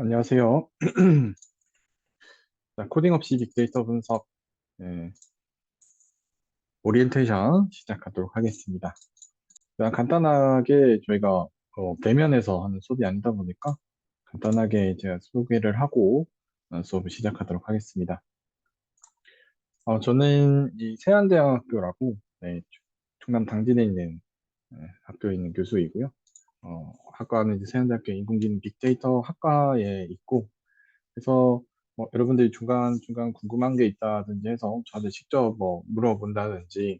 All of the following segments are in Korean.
안녕하세요. 자, 코딩 없이 빅데이터 분석, 네, 오리엔테이션 시작하도록 하겠습니다. 그냥 간단하게 저희가 대면에서 하는 수업이 아니다 보니까 간단하게 제가 소개를 하고 수업을 시작하도록 하겠습니다. 저는 이 세안대학교라고 네, 충남 당진에 있는 학교에 있는 교수이고요. 학과는 이제 세안대학교 인공지능 빅데이터 학과에 있고 그래서 여러분들이 중간중간 궁금한 게 있다든지 해서 저한테 직접 물어본다든지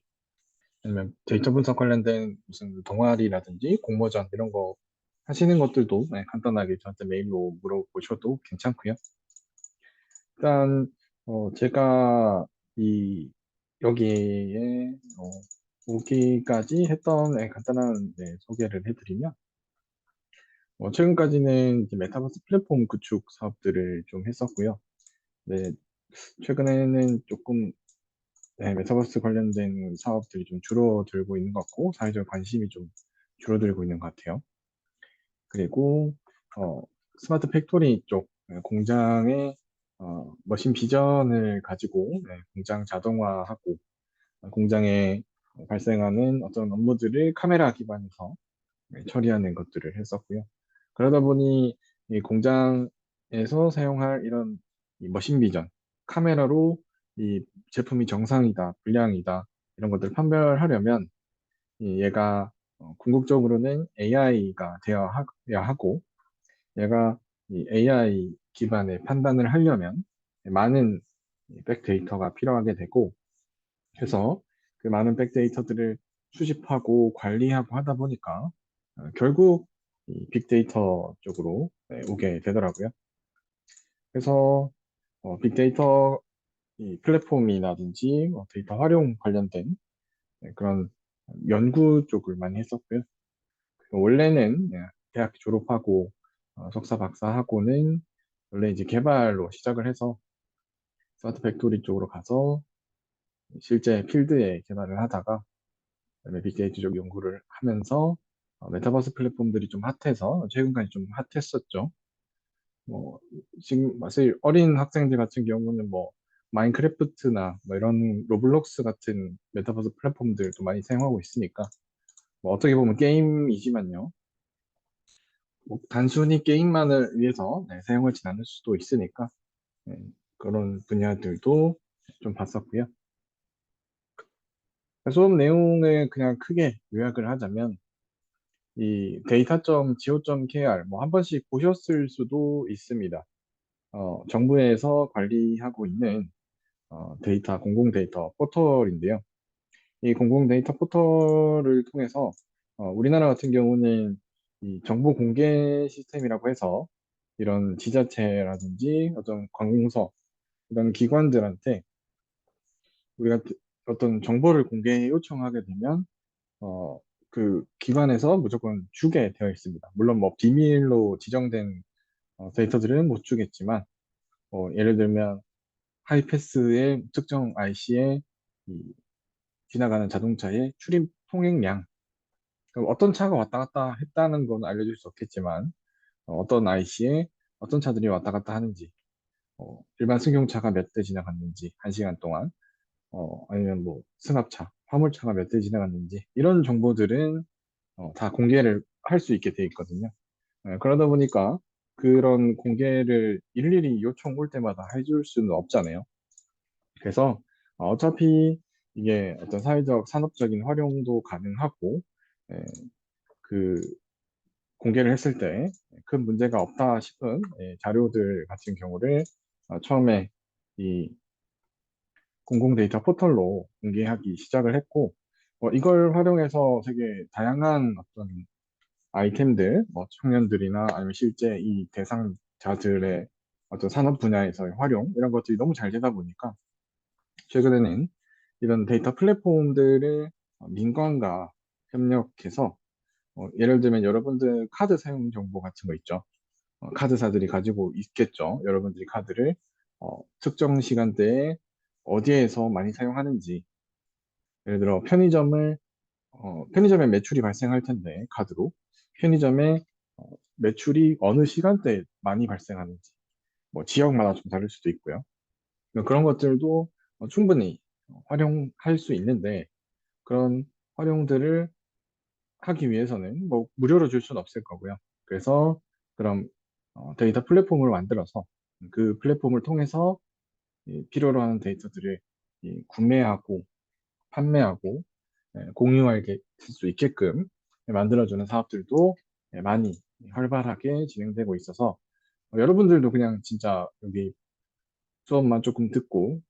아니면 데이터 분석 관련된 무슨 동아리라든지 공모전 이런 거 하시는 것들도 간단하게 저한테 메일로 물어보셔도 괜찮고요. 일단 제가 이 여기에 오기까지 했던 간단한 소개를 해드리면 최근까지는 이제 메타버스 플랫폼 구축 사업들을 좀 했었고요. 네, 최근에는 조금 메타버스 관련된 사업들이 좀 줄어들고 있는 것 같고 사회적 관심이 좀 줄어들고 있는 것 같아요. 그리고 어, 스마트 팩토리 쪽 공장의 머신 비전을 가지고 공장 자동화하고 공장에 발생하는 어떤 업무들을 카메라 기반에서 처리하는 것들을 했었고요. 그러다 보니 이 공장에서 사용할 이런 이 머신 비전, 카메라로 이 제품이 정상이다, 불량이다, 이런 것들을 판별하려면 얘가 궁극적으로는 AI가 되어야 하고 얘가 이 AI 기반의 판단을 하려면 많은 백데이터가 필요하게 되고 해서 그 많은 백데이터들을 수집하고 관리하고 하다 보니까 결국 이 빅데이터 쪽으로 오게 되더라고요. 그래서 빅데이터 이 플랫폼이라든지 데이터 활용 관련된 그런 연구 쪽을 많이 했었고요. 원래는 대학 졸업하고 석사 박사하고는 원래 이제 개발로 시작을 해서 스마트 팩토리 쪽으로 가서 실제 필드에 개발을 하다가 그다음에 빅데이터 쪽 연구를 하면서 메타버스 플랫폼들이 좀 핫해서 최근까지 좀 핫했었죠. 뭐 지금 사실 어린 학생들 같은 경우는 뭐 마인크래프트나 뭐 이런 로블록스 같은 메타버스 플랫폼들도 많이 사용하고 있으니까 뭐 어떻게 보면 게임이지만요. 뭐 단순히 게임만을 위해서 사용하진 않을 수도 있으니까 네, 그런 분야들도 좀 봤었고요. 수업 내용을 그냥 크게 요약을 하자면 이 data.go.kr 뭐 한 번씩 보셨을 수도 있습니다. 정부에서 관리하고 있는 공공 데이터 포털인데요. 이 공공 데이터 포털을 통해서 우리나라 같은 경우는 이 정보 공개 시스템이라고 해서 이런 지자체라든지 어떤 관공서 이런 기관들한테 우리가 어떤 정보를 공개 요청하게 되면 어, 그 기관에서 무조건 주게 되어 있습니다. 물론 뭐 비밀로 지정된 데이터들은 못 주겠지만 예를 들면 하이패스의 특정 IC에 지나가는 자동차의 출입 통행량 어떤 차가 왔다 갔다 했다는 건 알려줄 수 없겠지만 어떤 IC에 어떤 차들이 왔다 갔다 하는지 일반 승용차가 몇 대 지나갔는지 한 시간 동안 아니면 뭐 승합차, 화물차가 몇 대 지나갔는지 이런 정보들은 다 공개를 할 수 있게 돼 있거든요. 그러다 보니까 그런 공개를 일일이 요청 올 때마다 해줄 수는 없잖아요. 그래서 어차피 이게 어떤 사회적, 산업적인 활용도 가능하고 예, 그 공개를 했을 때 큰 문제가 없다 싶은 자료들 같은 경우를 처음에 이 공공 데이터 포털로 공개하기 시작을 했고 이걸 활용해서 되게 다양한 어떤 아이템들, 뭐 청년들이나 아니면 실제 이 대상자들의 어떤 산업 분야에서의 활용 이런 것들이 너무 잘 되다 보니까 최근에는 이런 데이터 플랫폼들을 민간과 협력해서 예를 들면 여러분들 카드 사용 정보 같은 거 있죠. 카드사들이 가지고 있겠죠. 여러분들이 카드를 특정 시간대에 어디에서 많이 사용하는지 예를 들어 편의점에 매출이 발생할 텐데 카드로 편의점에 매출이 어느 시간대에 많이 발생하는지, 뭐 지역마다 좀 다를 수도 있고요. 그런 것들도 충분히 활용할 수 있는데 그런 활용들을 하기 위해서는 뭐 무료로 줄 수는 없을 거고요. 그래서 그럼 데이터 플랫폼을 만들어서 그 플랫폼을 통해서 이 필요로 하는 데이터들을 이 구매하고 판매하고 공유할 수 있게끔 만들어주는 사업들도 많이 활발하게 진행되고 있어서 여러분들도 그냥 진짜 여기 수업만 조금 듣고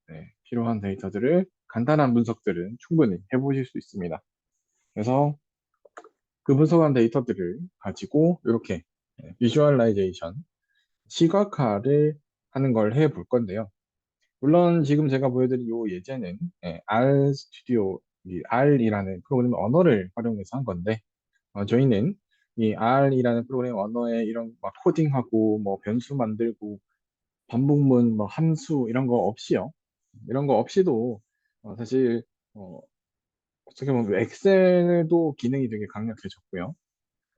필요한 데이터들을 간단한 분석들은 충분히 해보실 수 있습니다. 그래서 그 분석한 데이터들을 가지고 이렇게 비주얼라이제이션, 시각화를 하는 걸 해볼 건데요. 물론 지금 제가 보여드린 이 예제는 R 스튜디오, 이 R이라는 프로그램 언어를 활용해서 한 건데 저희는 이 R이라는 프로그램 언어에 이런 막 코딩하고 뭐 변수 만들고 반복문, 뭐 함수 이런 거 없이요. 이런 거 없이도 사실 어, 어떻게 보면 엑셀도 기능이 되게 강력해졌고요.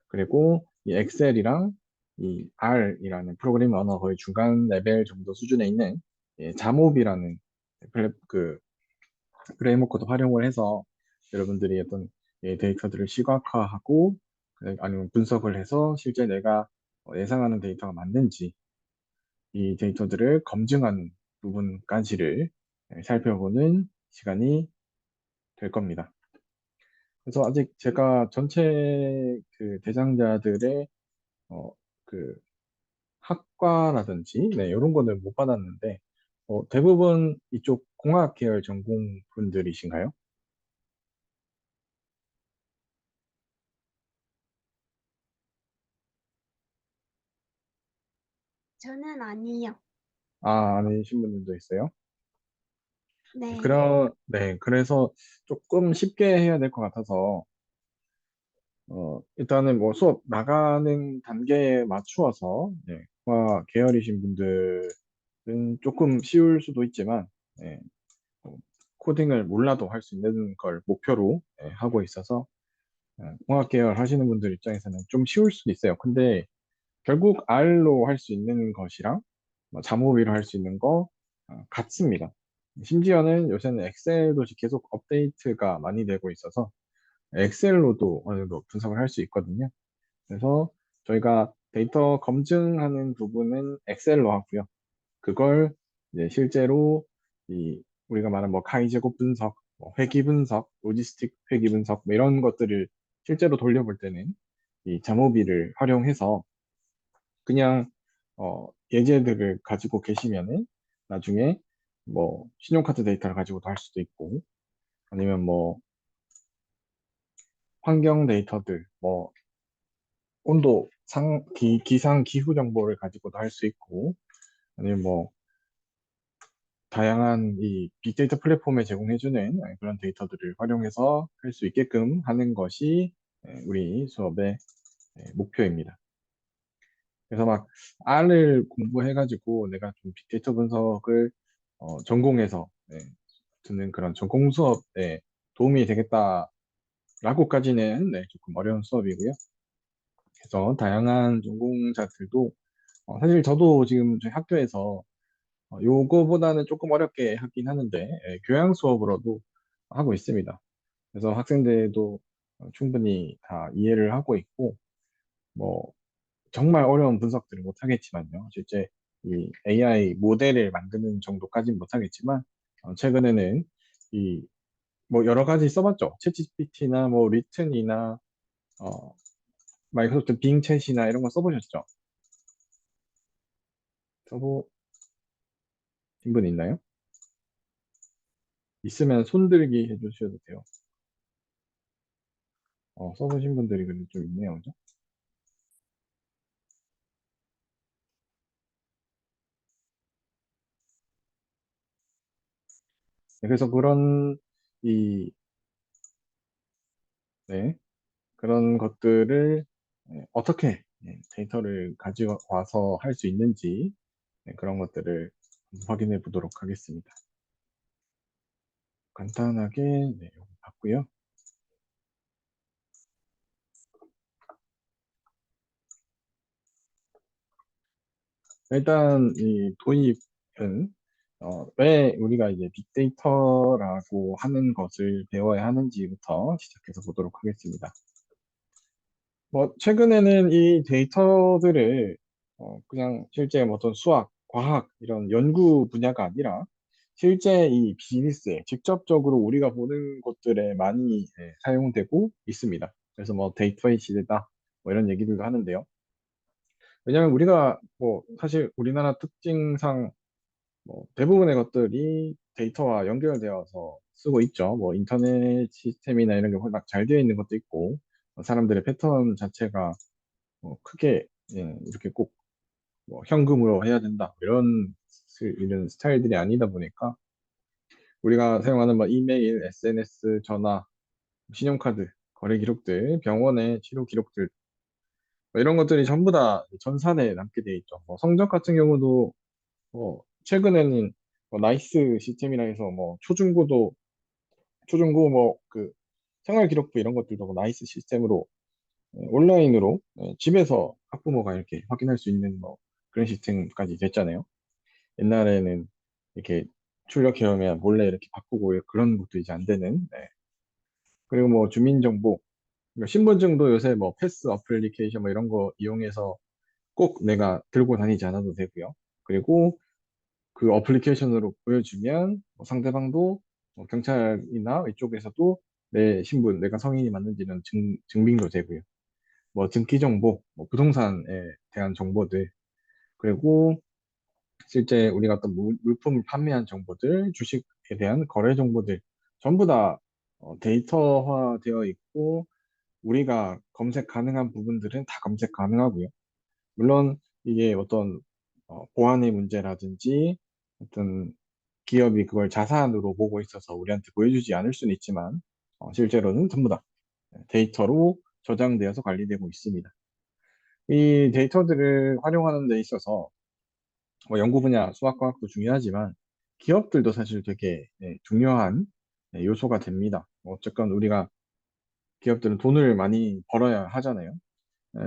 그리고 이 엑셀이랑 이 R이라는 프로그래밍 언어 거의 중간 레벨 정도 수준에 있는 자모비라는 그 프레임워크도 활용을 해서 여러분들이 어떤 데이터들을 시각화하고 아니면 분석을 해서 실제 내가 예상하는 데이터가 맞는지 이 데이터들을 검증하는 부분까지를 살펴보는 시간이 될 겁니다. 그래서 아직 제가 전체 그 대상자들의 어, 그 학과라든지 이런 거는 못 받았는데 대부분 이쪽 공학 계열 전공 분들이신가요? 저는 아니요. 아, 아니신 분들도 있어요? 네. 그래서 조금 쉽게 해야 될 것 같아서 일단은 뭐 수업 나가는 단계에 맞추어서 공학 계열이신 분들은 조금 쉬울 수도 있지만 예, 어, 코딩을 몰라도 할 수 있는 걸 목표로 하고 있어서 공학 계열 하시는 분들 입장에서는 좀 쉬울 수도 있어요. 근데 결국 R로 할 수 있는 것이랑 뭐 자모비로 할 수 있는 거 같습니다. 심지어는 요새는 엑셀도 계속 업데이트가 많이 되고 있어서 엑셀로도 어느 정도 분석을 할 수 있거든요. 그래서 저희가 데이터 검증하는 부분은 엑셀로 하고요. 그걸 이제 실제로 우리가 말하는 뭐 카이 제곱 분석, 뭐 회귀 분석, 로지스틱 회귀 분석 뭐 이런 것들을 실제로 돌려볼 때는 이 자모비를 활용해서 그냥 예제들을 가지고 계시면은 나중에 뭐 신용카드 데이터를 가지고도 할 수도 있고 아니면 뭐 환경 데이터들 뭐 온도 기상 기후 정보를 가지고도 할 수 있고 아니면 뭐 다양한 이 빅데이터 플랫폼에 제공해주는 그런 데이터들을 활용해서 할 수 있게끔 하는 것이 우리 수업의 목표입니다. 그래서 막 R을 공부해가지고 내가 좀 빅데이터 분석을 전공해서 듣는 그런 전공 수업에 도움이 되겠다라고까지는 조금 어려운 수업이고요. 그래서 다양한 전공자들도 사실 저도 지금 저희 학교에서 요거보다는 조금 어렵게 하긴 하는데 교양 수업으로도 하고 있습니다. 그래서 학생들도 충분히 다 이해를 하고 있고 뭐 정말 어려운 분석들은 못하겠지만요. 실제 이 AI 모델을 만드는 정도까지는 못하겠지만 최근에는 이 뭐 여러 가지 써봤죠. 챗GPT나 뭐 리튼이나 어, 마이크로소프트 빙챗이나 이런 거 써보셨죠? 써보신 분 있나요? 있으면 손들기 해주셔도 돼요. 써보신 분들이 그래도 좀 있네요. 그죠? 그래서 이, 네, 그런 것들을 어떻게 데이터를 가져와서 할 수 있는지 그런 것들을 확인해 보도록 하겠습니다. 간단하게 여기 봤고요. 일단 이 도입은 왜 우리가 이제 빅데이터라고 하는 것을 배워야 하는지부터 시작해서 보도록 하겠습니다. 뭐 최근에는 이 데이터들을 그냥 실제 뭐 어떤 수학, 과학 이런 연구 분야가 아니라 실제 이 비즈니스에 직접적으로 우리가 보는 것들에 많이 사용되고 있습니다. 그래서 뭐 데이터의 시대다 뭐 이런 얘기들도 하는데요. 왜냐하면 우리가 뭐 사실 우리나라 특징상 뭐 대부분의 것들이 데이터와 연결되어서 쓰고 있죠. 뭐 인터넷 시스템이나 이런 게 워낙 잘 되어 있는 것도 있고 사람들의 패턴 자체가 크게 이렇게 꼭 뭐 현금으로 해야 된다 이런 스타일들이 아니다 보니까 우리가 사용하는 뭐 이메일, SNS, 전화, 신용카드, 거래 기록들, 병원의 치료 기록들 뭐 이런 것들이 전부 다 전산에 남게 돼 있죠. 뭐 성적 같은 경우도 최근에는 뭐 나이스 시스템이라 해서 뭐 초중고 뭐 그 생활 기록부 이런 것들도 뭐 나이스 시스템으로 온라인으로 집에서 학부모가 이렇게 확인할 수 있는 뭐 그런 시스템까지 됐잖아요. 옛날에는 이렇게 출력해 오면 몰래 이렇게 바꾸고 그런 것도 이제 안 되는. 네. 그리고 뭐 주민정보, 그러니까 신분증도 요새 뭐 패스 어플리케이션 뭐 이런 거 이용해서 꼭 내가 들고 다니지 않아도 되고요. 그리고 그 어플리케이션으로 보여주면 뭐 상대방도 경찰이나 이쪽에서도 내 신분, 내가 성인이 맞는지는 증빙도 되고요. 뭐 등기 정보, 뭐 부동산에 대한 정보들, 그리고 실제 우리가 어떤 물품을 판매한 정보들, 주식에 대한 거래 정보들, 전부 다 데이터화 되어 있고, 우리가 검색 가능한 부분들은 다 검색 가능하고요. 물론 이게 어떤 보안의 문제라든지 어떤 기업이 그걸 자산으로 보고 있어서 우리한테 보여주지 않을 수는 있지만 실제로는 전부 다 데이터로 저장되어서 관리되고 있습니다. 이 데이터들을 활용하는 데 있어서 뭐 연구 분야, 수학과학도 중요하지만 기업들도 사실 되게 중요한 요소가 됩니다. 어쨌건 우리가 기업들은 돈을 많이 벌어야 하잖아요.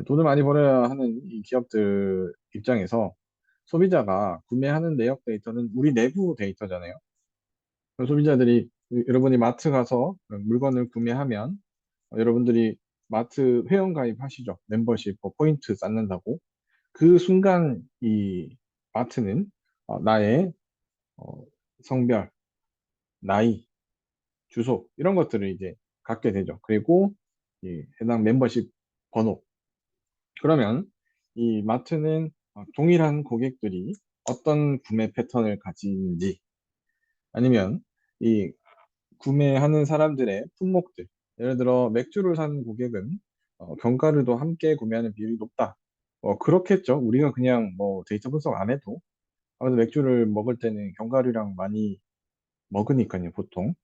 돈을 많이 벌어야 하는 이 기업들 입장에서 소비자가 구매하는 내역 데이터는 우리 내부 데이터잖아요. 소비자들이 여러분이 마트 가서 물건을 구매하면 여러분들이 마트 회원 가입하시죠. 멤버십, 뭐 포인트 쌓는다고. 그 순간 이 마트는 나의 어, 성별, 나이, 주소 이런 것들을 이제 갖게 되죠. 그리고 이 해당 멤버십 번호. 그러면 이 마트는 동일한 고객들이 어떤 구매 패턴을 가지는지 아니면 이 구매하는 사람들의 품목들, 예를 들어 맥주를 산 고객은 견과류도 함께 구매하는 비율이 높다. 그렇겠죠. 우리가 그냥 뭐 데이터 분석 안 해도 아무래도 맥주를 먹을 때는 견과류랑 많이 먹으니까요, 보통.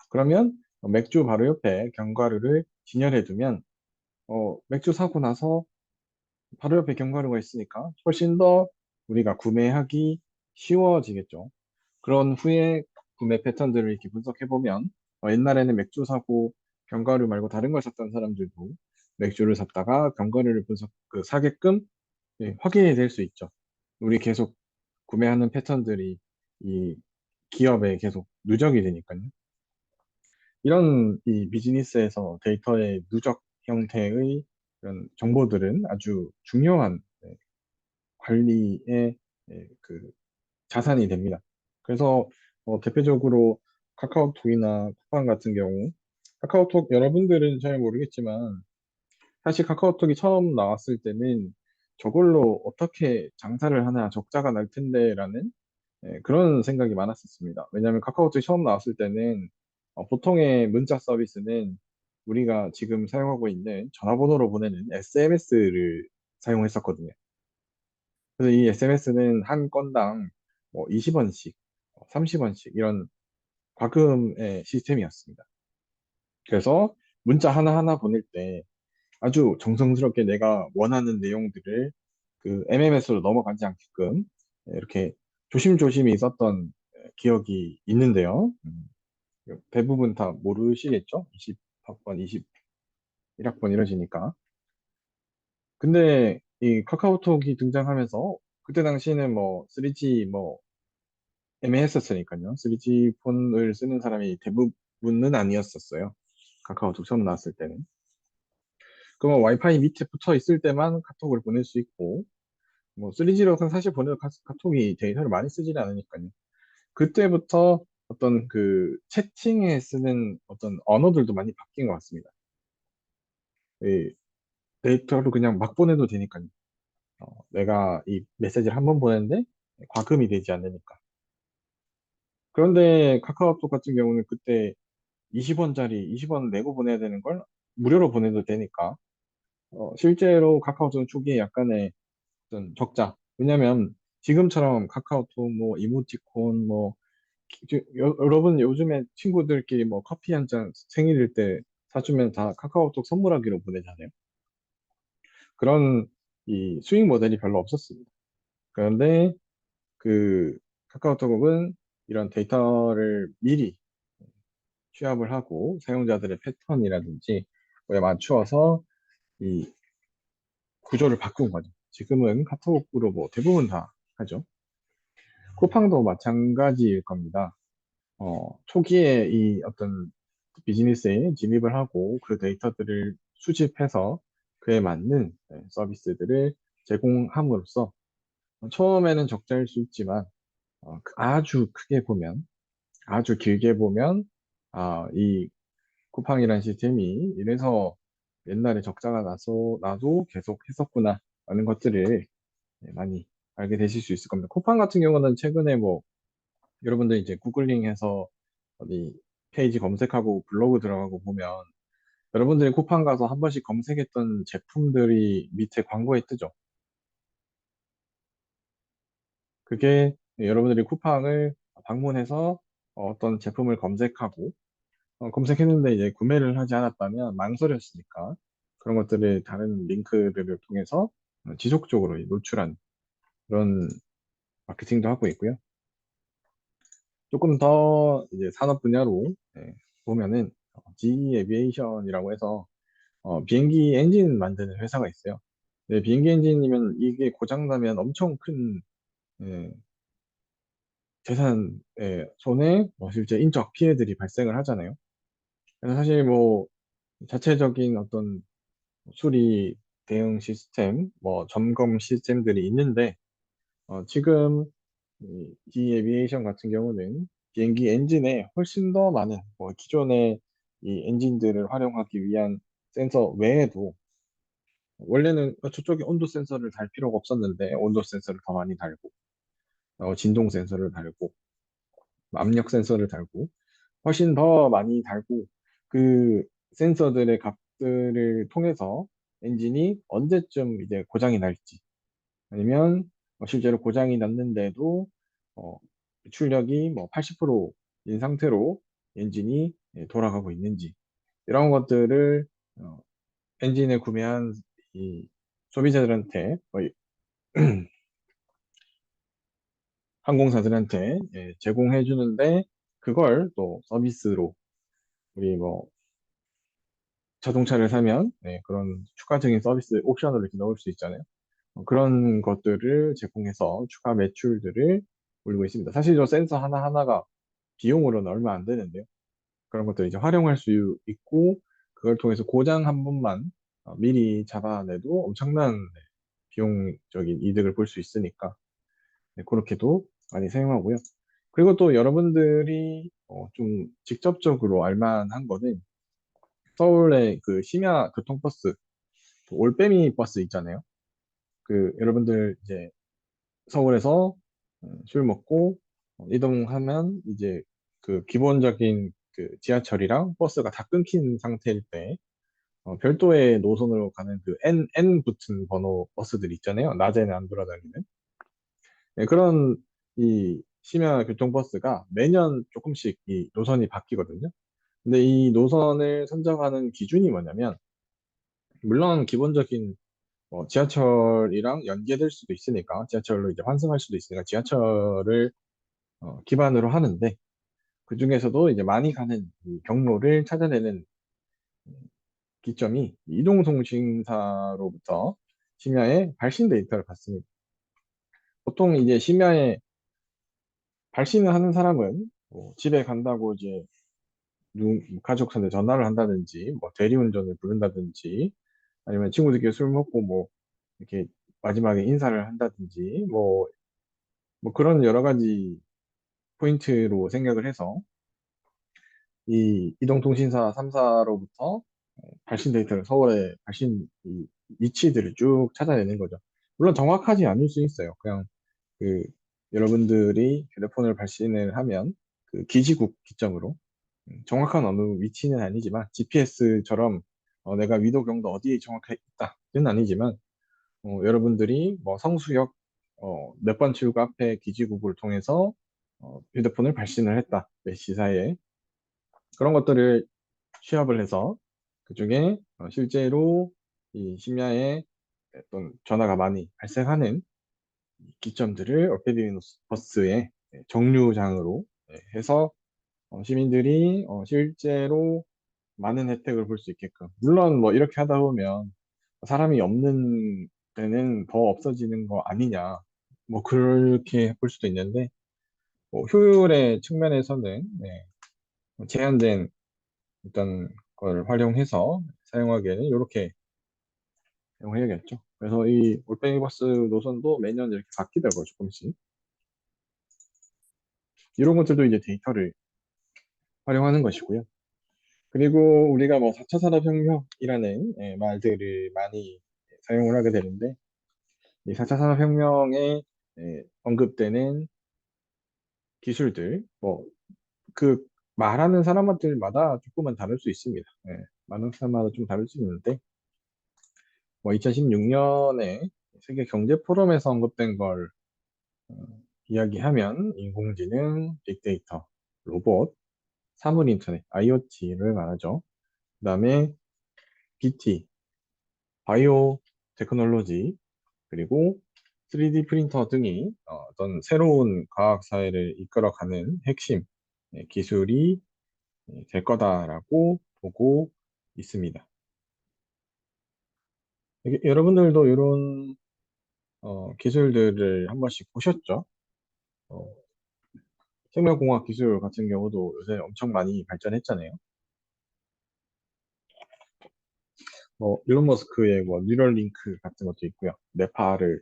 그러면 맥주 바로 옆에 견과류를 진열해 두면 맥주 사고 나서 바로 옆에 견과류가 있으니까 훨씬 더 우리가 구매하기 쉬워지겠죠. 그런 후에 구매 패턴들을 이렇게 분석해 보면 옛날에는 맥주 사고 견과류 말고 다른 걸 샀던 사람들도 맥주를 샀다가 견과류를 사게끔 확인이 될 수 있죠. 우리 계속 구매하는 패턴들이 이 기업에 계속 누적이 되니까요. 이런 이 비즈니스에서 데이터의 누적 형태의 이런 정보들은 아주 중요한 관리의 그 자산이 됩니다. 그래서 대표적으로 카카오톡이나 쿠팡 같은 경우 카카오톡 여러분들은 잘 모르겠지만 사실 카카오톡이 처음 나왔을 때는 저걸로 어떻게 장사를 하나 적자가 날 텐데라는 그런 생각이 많았었습니다. 왜냐하면 카카오톡이 처음 나왔을 때는 보통의 문자 서비스는 우리가 지금 사용하고 있는 전화번호로 보내는 SMS를 사용했었거든요. 그래서 이 SMS는 한 건당 뭐 20원씩, 30원씩 이런 과금의 시스템이었습니다. 그래서 문자 하나하나 보낼 때 아주 정성스럽게 내가 원하는 내용들을 그 MMS로 넘어가지 않게끔 이렇게 조심조심히 썼던 기억이 있는데요. 대부분 다 모르시겠죠? 20학번, 21학번 이러시니까. 근데 이 카카오톡이 등장하면서 그때 당시에는 뭐 3G 뭐 애매했었으니까요. 3G 폰을 쓰는 사람이 대부분은 아니었었어요. 카카오톡 처음 나왔을 때는. 그러면 와이파이 밑에 붙어 있을 때만 카톡을 보낼 수 있고, 뭐 3G로는 사실 보내도 카톡이 데이터를 많이 쓰지는 않으니까요. 그때부터 어떤 그 채팅에 쓰는 어떤 언어들도 많이 바뀐 것 같습니다. 이 데이터로 그냥 막 보내도 되니까요. 내가 이 메시지를 한 번 보냈는데 과금이 되지 않으니까. 그런데 카카오톡 같은 경우는 그때 20원짜리 20원 내고 보내야 되는 걸 무료로 보내도 되니까 실제로 카카오톡 초기에 약간의 어떤 적자. 왜냐면 지금처럼 카카오톡 뭐 이모티콘 뭐 여러분 요즘에 친구들끼리 뭐 커피 한 잔 생일일 때 사주면 다 카카오톡 선물하기로 보내잖아요. 그런 이 수익 모델이 별로 없었습니다. 그런데 그 카카오톡은 이런 데이터를 미리 취합을 하고 사용자들의 패턴이라든지 뭐에 맞추어서 이 구조를 바꾼 거죠. 지금은 카톡으로 뭐 대부분 다 하죠. 쿠팡도 마찬가지일 겁니다. 초기에 이 어떤 비즈니스에 진입을 하고 그 데이터들을 수집해서 그에 맞는 서비스들을 제공함으로써 처음에는 적자일 수 있지만 아주 크게 보면 아주 길게 보면 이 쿠팡이라는 시스템이 이래서 옛날에 적자가 나도 계속 했었구나 라는 것들을 많이 알게 되실 수 있을 겁니다. 쿠팡 같은 경우는 최근에 뭐 여러분들 이제 구글링해서 어디 페이지 검색하고 블로그 들어가고 보면 여러분들이 쿠팡 가서 한 번씩 검색했던 제품들이 밑에 광고에 뜨죠. 그게 여러분들이 쿠팡을 방문해서 어떤 제품을 검색하고 검색했는데 이제 구매를 하지 않았다면 망설였으니까 그런 것들을 다른 링크들을 통해서 지속적으로 노출한 그런 마케팅도 하고 있고요. 조금 더 이제 산업 분야로 보면은 GE 에비에이션이라고 해서 비행기 엔진 만드는 회사가 있어요. 네, 비행기 엔진이면 이게 고장나면 엄청 큰 예, 재산, 손해, 뭐 실제 인적 피해들이 발생을 하잖아요. 그래서 사실 뭐 자체적인 어떤 수리 대응 시스템, 뭐 점검 시스템들이 있는데 지금 이 디에비에이션 같은 경우는 비행기 엔진에 훨씬 더 많은 뭐 기존의 이 엔진들을 활용하기 위한 센서 외에도 원래는 저쪽에 온도 센서를 달 필요가 없었는데 온도 센서를 더 많이 달고 진동 센서를 달고 압력 센서를 달고 훨씬 더 많이 달고 그 센서들의 값들을 통해서 엔진이 언제쯤 이제 고장이 날지 아니면 실제로 고장이 났는데도 어, 출력이 뭐 80%인 상태로 엔진이 돌아가고 있는지 이런 것들을 어, 엔진을 구매한 이 소비자들한테 항공사들한테 제공해 주는데 그걸 또 서비스로 우리 뭐 자동차를 사면 그런 추가적인 서비스 옵션으로 이렇게 넣을 수 있잖아요. 그런 것들을 제공해서 추가 매출들을 올리고 있습니다. 사실 저 센서 하나하나가 비용으로는 얼마 안 되는데요. 그런 것들 이제 활용할 수 있고, 그걸 통해서 고장 한 번만 미리 잡아내도 엄청난 비용적인 이득을 볼 수 있으니까, 그렇게도 많이 사용하고요. 그리고 또 여러분들이 좀 직접적으로 알만한 거는 서울의 그 심야 교통버스, 그 올빼미 버스 있잖아요. 그 여러분들 이제 서울에서 술 먹고 이동하면 이제 그 기본적인 그 지하철이랑 버스가 다 끊긴 상태일 때 별도의 노선으로 가는 그 N 붙은 번호 버스들 있잖아요. 낮에는 안 돌아다니는. 네, 그런 이 심야 교통버스가 매년 조금씩 이 노선이 바뀌거든요. 근데 이 노선을 선정하는 기준이 뭐냐면 물론 기본적인 지하철이랑 연계될 수도 있으니까 지하철로 이제 환승할 수도 있으니까 지하철을 기반으로 하는데 그 중에서도 이제 많이 가는 이 경로를 찾아내는 기점이 이동통신사로부터 심야에 발신 데이터를 받습니다. 보통 이제 심야에 발신을 하는 사람은 뭐 집에 간다고 이제 가족한테 전화를 한다든지, 뭐 대리운전을 부른다든지, 아니면 친구들끼리 술 먹고 뭐 이렇게 마지막에 인사를 한다든지, 뭐 그런 여러 가지 포인트로 생각을 해서 이 이동통신사 3사로부터 발신 데이터를 서울의 발신 이 위치들을 쭉 찾아내는 거죠. 물론 정확하지 않을 수 있어요. 그냥 그 여러분들이 휴대폰을 발신을 하면 그 기지국 기점으로 정확한 어느 위치는 아니지만 GPS처럼 내가 위도 경도 어디에 정확하게 있다는 아니지만 여러분들이 뭐 성수역 몇 번 출구 앞에 기지국을 통해서 휴대폰을 발신을 했다 몇 시사에 그런 것들을 취합을 해서 그중에 실제로 이 심야에 어떤 전화가 많이 발생하는 기점들을 얼페디우스의 정류장으로 해서 시민들이 실제로 많은 혜택을 볼 수 있게끔. 물론 뭐 이렇게 하다 보면 사람이 없는 데는 더 없어지는 거 아니냐. 뭐 그렇게 볼 수도 있는데 뭐 효율의 측면에서는 제한된 어떤 걸 활용해서 사용하기에는 이렇게 사용해야겠죠. 그래서 이 올빼미 버스 노선도 매년 이렇게 바뀌더라고요, 조금씩. 이런 것들도 이제 데이터를 활용하는 것이고요. 그리고 우리가 뭐 4차 산업혁명이라는 말들을 많이 사용을 하게 되는데, 이 4차 산업혁명에 언급되는 기술들, 뭐, 그 말하는 사람들마다 조금은 다를 수 있습니다. 많은 사람마다 좀 다를 수 있는데, 뭐 2016년에 세계 경제 포럼에서 언급된 걸 이야기하면 인공지능, 빅데이터, 로봇, 사물 인터넷, IoT를 말하죠. 그다음에 BT, 바이오 테크놀로지, 그리고 3D 프린터 등이 어떤 새로운 과학 사회를 이끌어가는 핵심 기술이 될 거다라고 보고 있습니다. 여러분들도 이런 기술들을 한 번씩 보셨죠? 어, 생명공학 기술 같은 경우도 요새 엄청 많이 발전했잖아요. 뭐 일론 머스크의 뭐 뉴럴링크 같은 것도 있고요. 뇌파를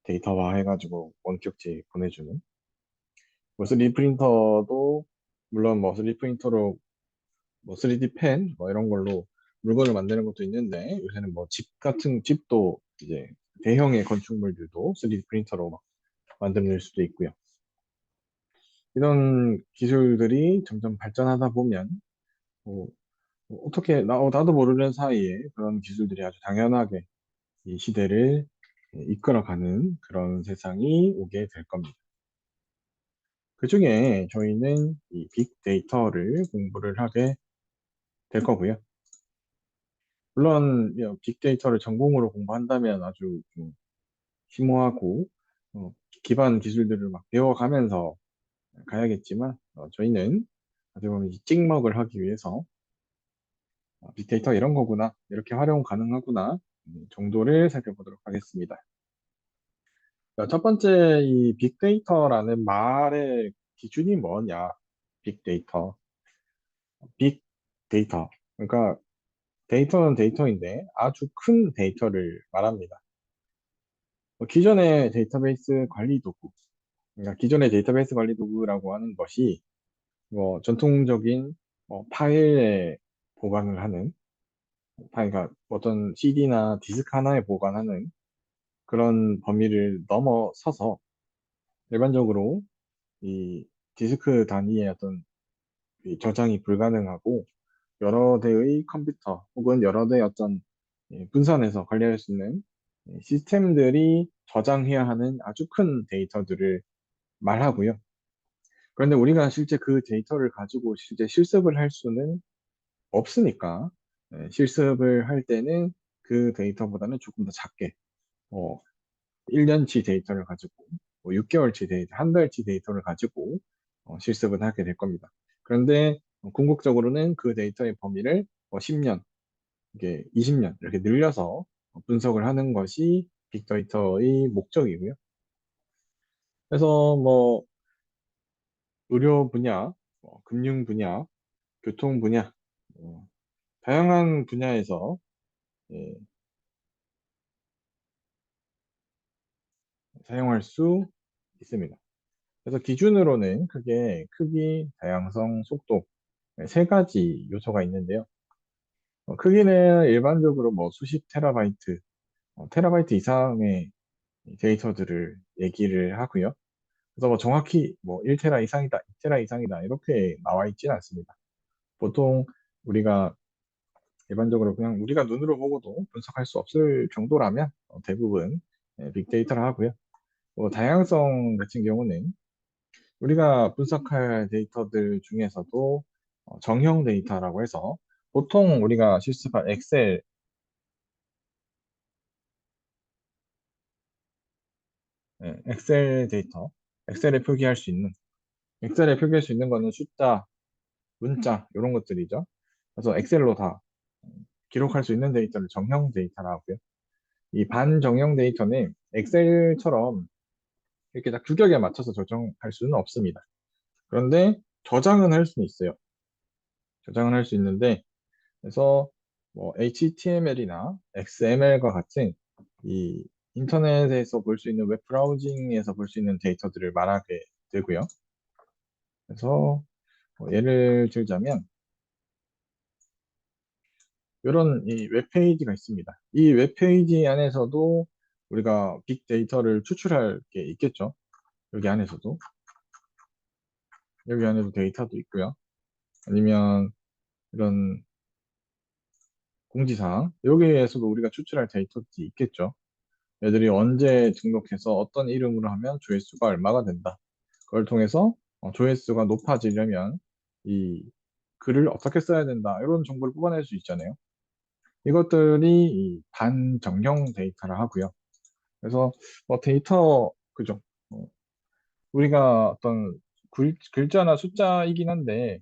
데이터화 해가지고 원격지 보내주는. 뭐 3D 프린터도 물론 뭐 3D 프린터로 뭐 3D 펜 뭐 이런 걸로 물건을 만드는 것도 있는데 요새는 뭐 집 같은 집도 이제 대형의 건축물들도 3D 프린터로 막 만들 수도 있고요. 이런 기술들이 점점 발전하다 보면 뭐 어떻게 나도 모르는 사이에 그런 기술들이 아주 당연하게 이 시대를 이끌어가는 그런 세상이 오게 될 겁니다. 그중에 저희는 이 빅데이터를 공부를 하게 될 거고요. 물론 빅데이터를 전공으로 공부한다면 아주 좀 심오하고 기반 기술들을 막 배워가면서 가야겠지만 저희는 어떻게 보면 이 찍먹을 하기 위해서 빅데이터 이런 거구나 이렇게 활용 가능하구나 정도를 살펴보도록 하겠습니다. 자, 첫 번째 이 빅데이터라는 말의 기준이 뭐냐? 빅데이터, 빅데이터. 그러니까 데이터는 데이터인데 아주 큰 데이터를 말합니다. 기존의 데이터베이스 관리 도구, 그러니까 기존의 데이터베이스 관리 도구라고 하는 것이 뭐 전통적인 파일에 보관을 하는, 그러니까 어떤 CD나 디스크 하나에 보관하는 그런 범위를 넘어서서 일반적으로 이 디스크 단위의 어떤 이 저장이 불가능하고 여러 대의 컴퓨터 혹은 여러 대의 어떤 분산해서 관리할 수 있는 시스템들이 저장해야 하는 아주 큰 데이터들을 말하고요. 그런데 우리가 실제 그 데이터를 가지고 실제 실습을 할 수는 없으니까 실습을 할 때는 그 데이터보다는 조금 더 작게 뭐 1년치 데이터를 가지고 뭐 6개월치 데이터, 한 달치 데이터를 가지고 실습을 하게 될 겁니다. 그런데 궁극적으로는 그 데이터의 범위를 10년, 이게 20년 이렇게 늘려서 분석을 하는 것이 빅데이터의 목적이고요. 그래서 뭐 의료 분야, 금융 분야, 교통 분야, 어, 다양한 분야에서 예, 사용할 수 있습니다. 그래서 기준으로는 크게 크기, 다양성, 속도 세 가지 요소가 있는데요. 크기는 일반적으로 뭐 수십 테라바이트, 테라바이트 이상의 데이터들을 얘기를 하고요. 그래서 뭐 정확히 뭐 1테라 이상이다, 2테라 이상이다 이렇게 나와 있지는 않습니다. 보통 우리가 일반적으로 그냥 우리가 눈으로 보고도 분석할 수 없을 정도라면 대부분 빅데이터를 하고요. 다양성 같은 경우는 우리가 분석할 데이터들 중에서도 정형 데이터라고 해서 보통 우리가 실습할 엑셀 데이터, 엑셀에 표기할 수 있는, 엑셀에 표기할 수 있는 거는 숫자, 문자, 이런 것들이죠. 그래서 엑셀로 다 기록할 수 있는 데이터를 정형 데이터라고 하고요. 이 반정형 데이터는 엑셀처럼 이렇게 딱 규격에 맞춰서 조정할 수는 없습니다. 그런데 저장은 할 수는 있어요. 저장은 할 수 있는데, 그래서 뭐 HTML이나 XML과 같은 이 인터넷에서 볼 수 있는 웹 브라우징에서 볼 수 있는 데이터들을 말하게 되고요. 그래서 예를 들자면 이런 이 웹페이지가 있습니다. 이 웹페이지 안에서도 우리가 빅데이터를 추출할 게 있겠죠. 여기 안에서도 여기 안에도 데이터도 있고요. 아니면 이런 공지사항 여기에서도 우리가 추출할 데이터도 있겠죠. 애들이 언제 등록해서 어떤 이름으로 하면 조회수가 얼마가 된다. 그걸 통해서 조회수가 높아지려면 이 글을 어떻게 써야 된다. 이런 정보를 뽑아낼 수 있잖아요. 이것들이 이 반정형 데이터라 하고요. 그래서 데이터 그죠? 어, 우리가 어떤 글자나 숫자이긴 한데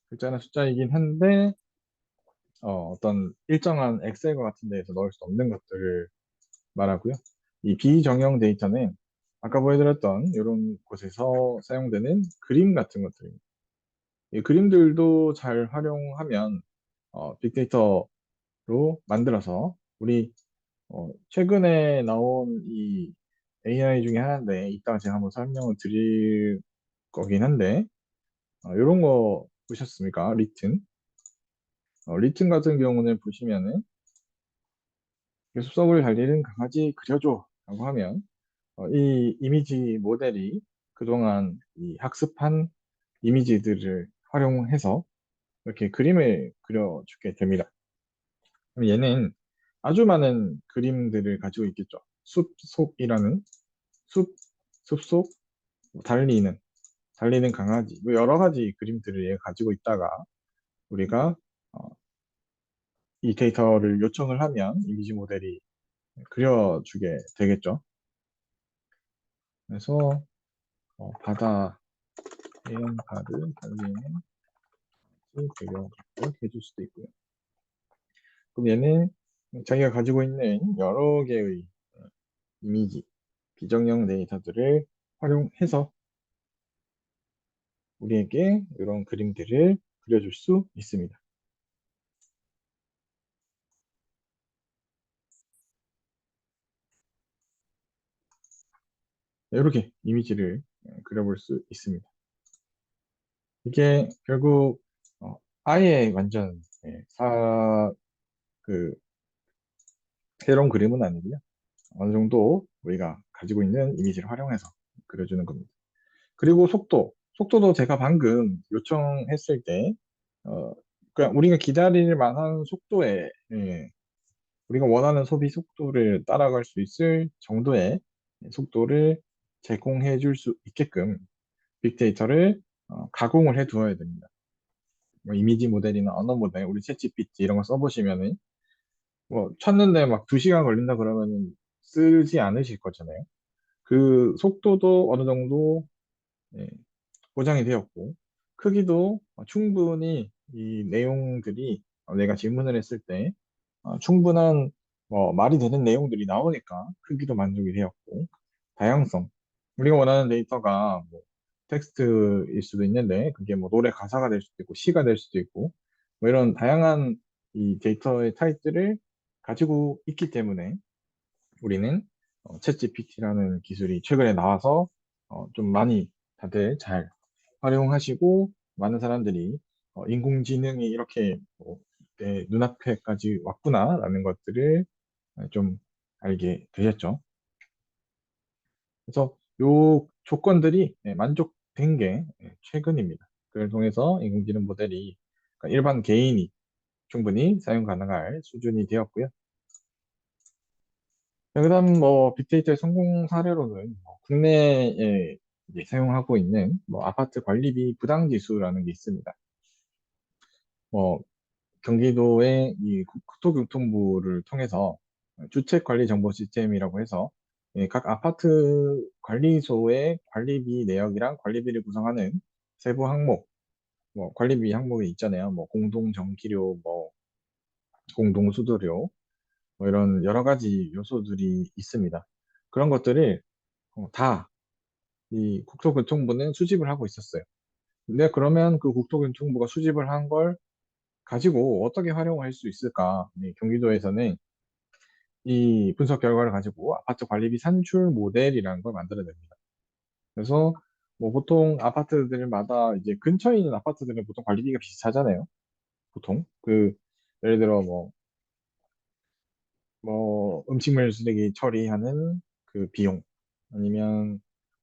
글자나 숫자이긴 한데 어떤 일정한 엑셀과 같은 데에서 넣을 수 없는 것들을 말하고요. 이 비정형 데이터는 아까 보여드렸던 이런 곳에서 사용되는 그림 같은 것들입니다. 이 그림들도 잘 활용하면 빅데이터로 만들어서 우리 최근에 나온 이 AI 중에 하나인데 이따가 제가 한번 설명을 드릴 거긴 한데 이런 거 보셨습니까? 리튼. 리튼 같은 경우는 보시면은 숲속을 달리는 강아지 그려줘 라고 하면 이 이미지 모델이 그동안 이 학습한 이미지들을 활용해서 이렇게 그림을 그려주게 됩니다. 그럼 얘는 아주 많은 그림들을 가지고 있겠죠. 숲속이라는 숲, 숲속, 달리는 강아지, 뭐 여러 가지 그림들을 얘가 가지고 있다가 우리가 어, 이 데이터를 요청을 하면 이미지 모델이 그려주게 되겠죠. 그래서 바다 해안가를 달리는 배경으로 해줄 수도 있고요. 그럼 얘는 자기가 가지고 있는 여러 개의 이미지, 비정형 데이터들을 활용해서 우리에게 이런 그림들을 그려줄 수 있습니다. 이렇게 이미지를 그려볼 수 있습니다. 이게 결국 아예 완전 그 새로운 그림은 아니고요. 어느 정도 우리가 가지고 있는 이미지를 활용해서 그려주는 겁니다. 그리고 속도도 제가 방금 요청했을 때 그냥 우리가 기다릴 만한 속도에 우리가 원하는 소비 속도를 따라갈 수 있을 정도의 속도를 제공해 줄 수 있게끔 빅데이터를 가공을 해 두어야 됩니다. 뭐 이미지 모델이나 언어 모델, 우리 챗GPT 이런 거 써보시면은 뭐 찾는데 막 2시간 걸린다 그러면은 쓰지 않으실 거잖아요. 그 속도도 어느 정도 예, 보장이 되었고 크기도 충분히 이 내용들이 내가 질문을 했을 때 충분한 뭐 말이 되는 내용들이 나오니까 크기도 만족이 되었고, 다양성. 우리가 원하는 데이터가 뭐 텍스트일 수도 있는데 그게 뭐 노래 가사가 될 수도 있고 시가 될 수도 있고 뭐 이런 다양한 이 데이터의 타입들을 가지고 있기 때문에 우리는 챗GPT라는 기술이 최근에 나와서 좀 많이 다들 잘 활용하시고 많은 사람들이 인공지능이 이렇게 내 눈앞에까지 왔구나라는 것들을 좀 알게 되셨죠. 그래서 요 조건들이 만족된 게 최근입니다. 그걸 통해서 인공지능 모델이 그러니까 일반 개인이 충분히 사용 가능할 수준이 되었고요. 그다음 뭐 빅데이터의 성공 사례로는 뭐 국내에 이제 사용하고 있는 뭐 아파트 관리비 부당 지수라는 게 있습니다. 뭐 경기도의 이 국토교통부를 통해서 주택 관리 정보 시스템이라고 해서 각 아파트 관리소의 관리비 내역이랑 관리비를 구성하는 세부 항목, 뭐 관리비 항목이 있잖아요. 뭐 공동 전기료, 뭐 공동 수도료, 뭐 이런 여러 가지 요소들이 있습니다. 그런 것들을 다 이 국토교통부는 수집을 하고 있었어요. 근데 그러면 그 국토교통부가 수집을 한 걸 가지고 어떻게 활용할 수 있을까? 경기도에서는 이 분석 결과를 가지고 아파트 관리비 산출 모델이라는 걸 만들어냅니다. 그래서 뭐 보통 아파트들마다 이제 근처에 있는 아파트들은 보통 관리비가 비슷하잖아요. 보통 그 예를 들어 뭐 음식물 쓰레기 처리하는 그 비용 아니면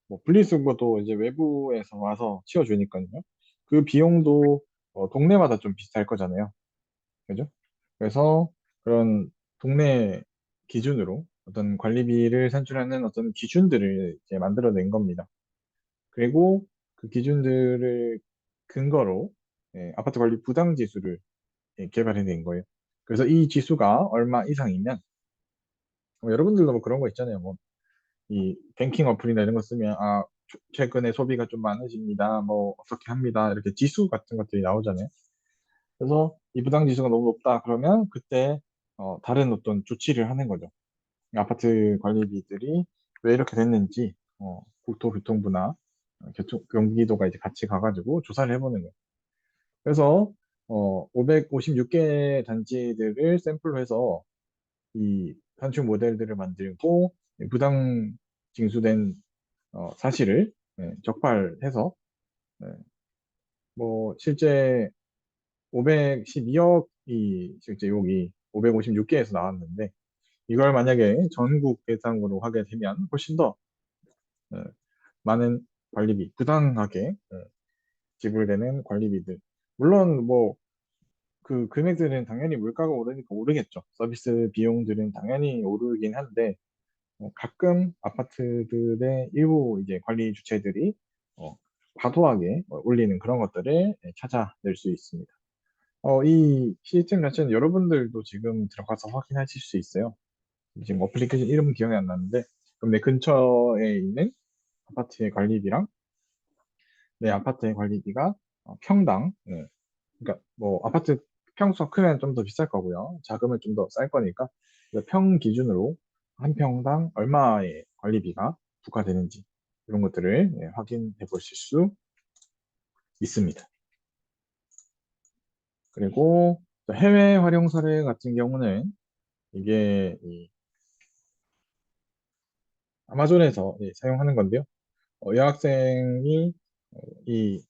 뭐 분리수거도 이제 외부에서 와서 치워주니까요. 그 비용도 동네마다 좀 비슷할 거잖아요. 그죠? 그래서 그런 동네 기준으로 어떤 관리비를 산출하는 어떤 기준들을 이제 만들어낸 겁니다. 그리고 그 기준들을 근거로 아파트 관리 부당 지수를 개발해낸 거예요. 그래서 이 지수가 얼마 이상이면 여러분들도 뭐 그런 거 있잖아요. 뭐 이 뱅킹 어플이나 이런 거 쓰면 최근에 소비가 좀 많으십니다. 뭐 어떻게 합니다. 이렇게 지수 같은 것들이 나오잖아요. 그래서 이 부당 지수가 너무 높다 그러면 그때 다른 어떤 조치를 하는 거죠. 아파트 관리비들이 왜 이렇게 됐는지 국토교통부나 경기도가 이제 같이 가가지고 조사를 해보는 거예요. 그래서 556개 단지들을 샘플로 해서 이 산출 모델들을 만들고 부당 징수된 사실을 적발해서 뭐 실제 512억이 실제 여기 556개에서 나왔는데 이걸 만약에 전국 대상으로 하게 되면 훨씬 더 어, 많은 관리비, 부당하게 지불되는 관리비들. 물론 뭐 그 금액들은 당연히 물가가 오르니까 오르겠죠. 서비스 비용들은 당연히 오르긴 한데 가끔 아파트들의 일부 이제 관리 주체들이 어, 과도하게 올리는 그런 것들을 찾아낼 수 있습니다. 이 시스템 자체는 여러분들도 지금 들어가서 확인하실 수 있어요. 지금 어플리케이션 이름은 기억이 안 나는데, 그럼 내 근처에 있는 아파트의 관리비랑 내 아파트의 관리비가 평당, 그러니까 뭐 아파트 평수가 크면 좀 더 비쌀 거고요. 작으면 좀 더 쌀 거니까 평 기준으로 한 평당 얼마의 관리비가 부과되는지 이런 것들을 확인해 보실 수 있습니다. 그리고 해외 활용 사례 같은 경우는 이게 이 아마존에서 사용하는 건데요. 여학생이 이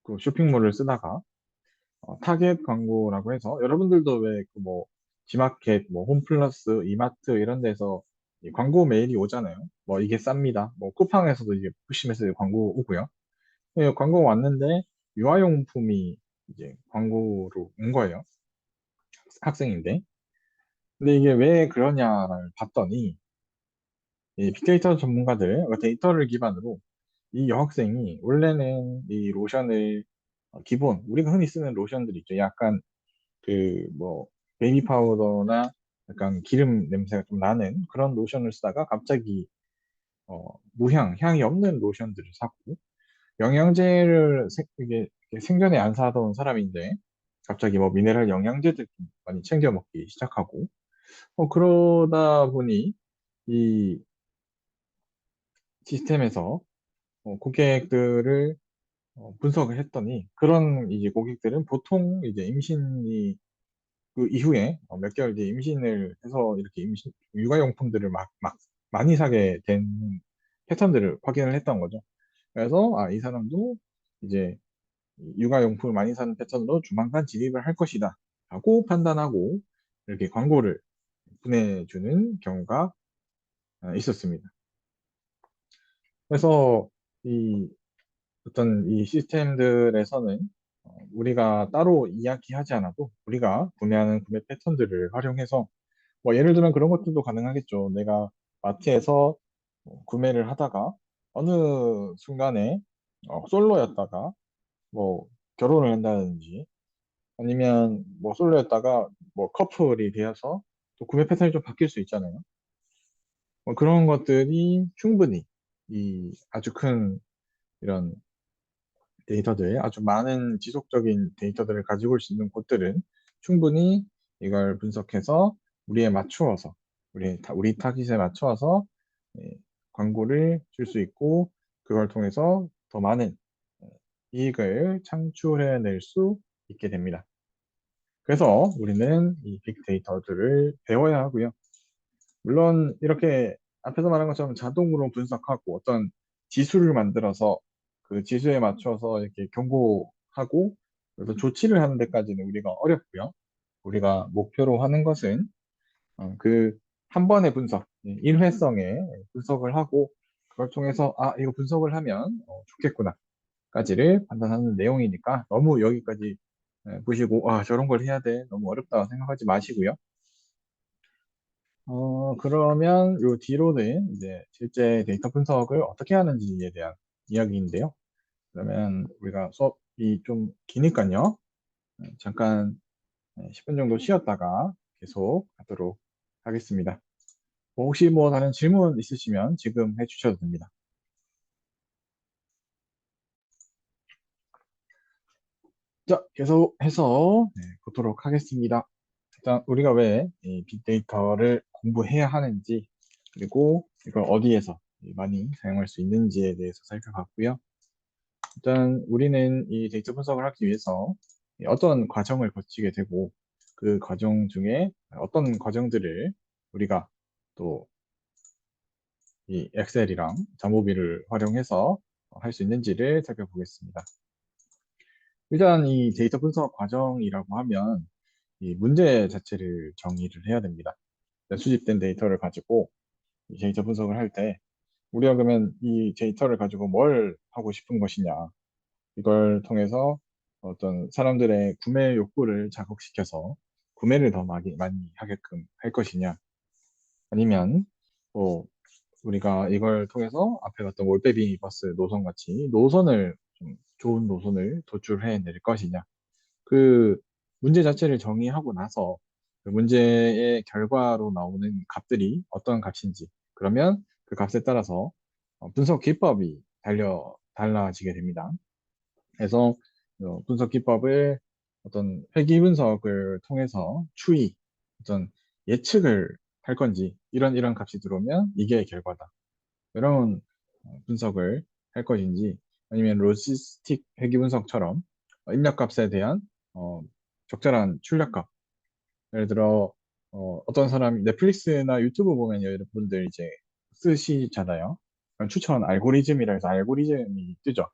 그 쇼핑몰을 쓰다가 타겟 광고라고 해서 여러분들도 왜 그 뭐 지마켓, 뭐 홈플러스, 이마트 이런 데서 이 광고 메일이 오잖아요. 뭐 이게 쌉니다. 뭐 쿠팡에서도 이게 푸시 메시지 광고 오고요. 광고 왔는데 유아용품이 이제 광고로 온 거예요. 학생인데. 근데 이게 왜 그러냐를 봤더니 이 빅데이터 전문가들 그러니까 데이터를 기반으로 이 여학생이 원래는 이 로션을 기본 우리가 흔히 쓰는 로션들 있죠. 약간 그 뭐 베이비 파우더나 약간 기름 냄새가 좀 나는 그런 로션을 쓰다가 갑자기 무향 향이 없는 로션들을 사고 영양제를 이게 생전에 안 사던 사람인데 갑자기 뭐 미네랄 영양제들 좀 많이 챙겨 먹기 시작하고 그러다 보니 이 시스템에서 고객들을 분석을 했더니 그런 이제 고객들은 보통 이제 임신이 그 이후에 몇 개월 뒤에 임신을 해서 이렇게 육아용품들을 막 많이 사게 된 패턴들을 확인을 했던 거죠. 그래서 이 사람도 이제 육아용품을 많이 사는 패턴으로 조만간 진입을 할 것이다 라고 판단하고 이렇게 광고를 보내주는 경우가 있었습니다. 그래서 이 어떤 이 시스템들에서는 우리가 따로 이야기하지 않아도 우리가 구매하는 구매 패턴들을 활용해서 뭐 예를 들면 그런 것들도 가능하겠죠. 내가 마트에서 구매를 하다가 어느 순간에 솔로였다가 뭐 결혼을 한다든지 아니면 뭐 솔로였다가 뭐 커플이 되어서 또 구매 패턴이 좀 바뀔 수 있잖아요. 뭐 그런 것들이 충분히 이 아주 큰 이런 데이터들, 아주 많은 지속적인 데이터들을 가지고 올 수 있는 곳들은 충분히 이걸 분석해서 우리에 맞추어서, 우리 타깃에 맞추어서 예, 광고를 줄 수 있고, 그걸 통해서 더 많은 이익을 창출해낼 수 있게 됩니다. 그래서 우리는 이 빅데이터들을 배워야 하고요. 물론 이렇게 앞에서 말한 것처럼 자동으로 분석하고 어떤 지수를 만들어서 그 지수에 맞춰서 이렇게 경고하고 그래서 조치를 하는 데까지는 우리가 어렵고요. 우리가 목표로 하는 것은 그 한 번의 분석, 일회성의 분석을 하고 그걸 통해서 이거 분석을 하면 좋겠구나까지를 판단하는 내용이니까 너무 여기까지 보시고 저런 걸 해야 돼. 너무 어렵다 생각하지 마시고요. 그러면 요 뒤로는 이제 실제 데이터 분석을 어떻게 하는지에 대한 이야기인데요. 그러면 우리가 수업이 좀 기니까요. 잠깐 10분 정도 쉬었다가 계속 하도록 하겠습니다. 혹시 뭐 다른 질문 있으시면 지금 해주셔도 됩니다. 자, 계속해서 보도록 하겠습니다. 일단 우리가 왜 이 빅데이터를 공부해야 하는지 그리고 이걸 어디에서 많이 사용할 수 있는지에 대해서 살펴봤고요. 일단 우리는 이 데이터 분석을 하기 위해서 어떤 과정을 거치게 되고 그 과정 중에 어떤 과정들을 우리가 또 이 엑셀이랑 자모비를 활용해서 할 수 있는지를 살펴보겠습니다. 일단 이 데이터 분석 과정이라고 하면 이 문제 자체를 정의를 해야 됩니다. 수집된 데이터를 가지고 이 데이터 분석을 할 때 우리가 그러면 이 데이터를 가지고 뭘 하고 싶은 것이냐 이걸 통해서 어떤 사람들의 구매 욕구를 자극시켜서 구매를 더 많이 하게끔 할 것이냐 아니면 뭐 우리가 이걸 통해서 앞에 봤던 올빼미 버스 노선 같이 노선을 좀 좋은 노선을 도출해 낼 것이냐 그 문제 자체를 정의하고 나서 그 문제의 결과로 나오는 값들이 어떤 값인지 그러면 그 값에 따라서 분석 기법이 달라지게 됩니다. 그래서 분석 기법을 어떤 회귀 분석을 통해서 어떤 예측을 할 건지 이런 값이 들어오면 이게 결과다. 이런 분석을 할 것인지 아니면 로지스틱 회귀 분석처럼 입력값에 대한 어, 적절한 출력값 예를 들어 어떤 사람 넷플릭스나 유튜브 보면 여러분들 이제 쓰시잖아요. 그럼 추천 알고리즘이라 해서 알고리즘이 뜨죠.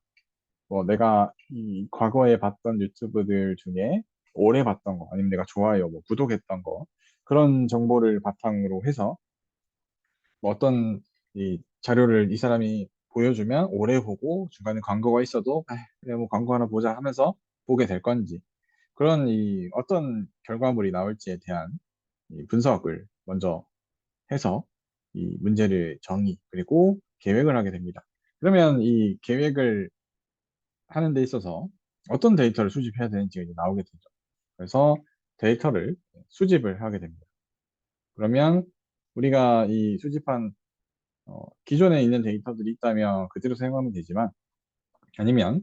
뭐 내가 이 과거에 봤던 유튜브들 중에 오래 봤던 거 아니면 내가 좋아요, 뭐 구독했던 거 그런 정보를 바탕으로 해서 뭐 어떤 이 자료를 이 사람이 보여주면 오래 보고 중간에 광고가 있어도 그래 뭐 광고 하나 보자 하면서 보게 될 건지 그런 이 어떤 결과물이 나올지에 대한 이 분석을 먼저 해서 이 문제를 정의 그리고 계획을 하게 됩니다. 그러면 이 계획을 하는 데 있어서 어떤 데이터를 수집해야 되는지가 이제 나오게 되죠. 그래서 데이터를 수집을 하게 됩니다. 그러면 우리가 이 수집한 기존에 있는 데이터들이 있다면 그대로 사용하면 되지만 아니면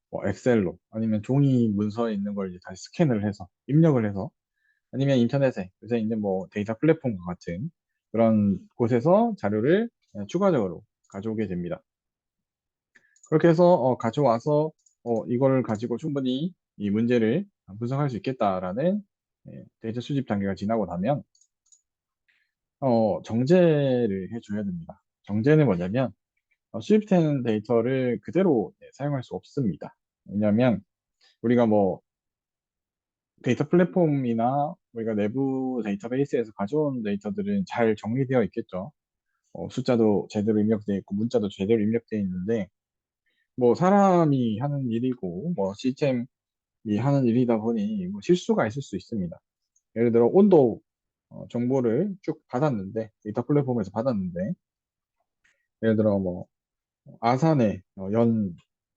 뭐 엑셀로 아니면 종이 문서에 있는 걸 이제 다시 스캔을 해서 입력을 해서 아니면 인터넷에 요새 있는 뭐 데이터 플랫폼과 같은 그런 곳에서 자료를 추가적으로 가져오게 됩니다. 그렇게 해서 가져와서 이걸 가지고 충분히 이 문제를 분석할 수 있겠다라는 데이터 수집 단계가 지나고 나면 정제를 해줘야 됩니다. 정제는 뭐냐면 수집된 데이터를 그대로 사용할 수 없습니다. 왜냐하면 우리가 뭐 데이터 플랫폼이나 우리가 내부 데이터베이스에서 가져온 데이터들은 잘 정리되어 있겠죠. 숫자도 제대로 입력되어 있고 문자도 제대로 입력되어 있는데 뭐 사람이 하는 일이고 뭐 시스템이 하는 일이다 보니 뭐 실수가 있을 수 있습니다. 예를 들어 온도 정보를 쭉 받았는데 데이터 플랫폼에서 받았는데 예를 들어 뭐 아산의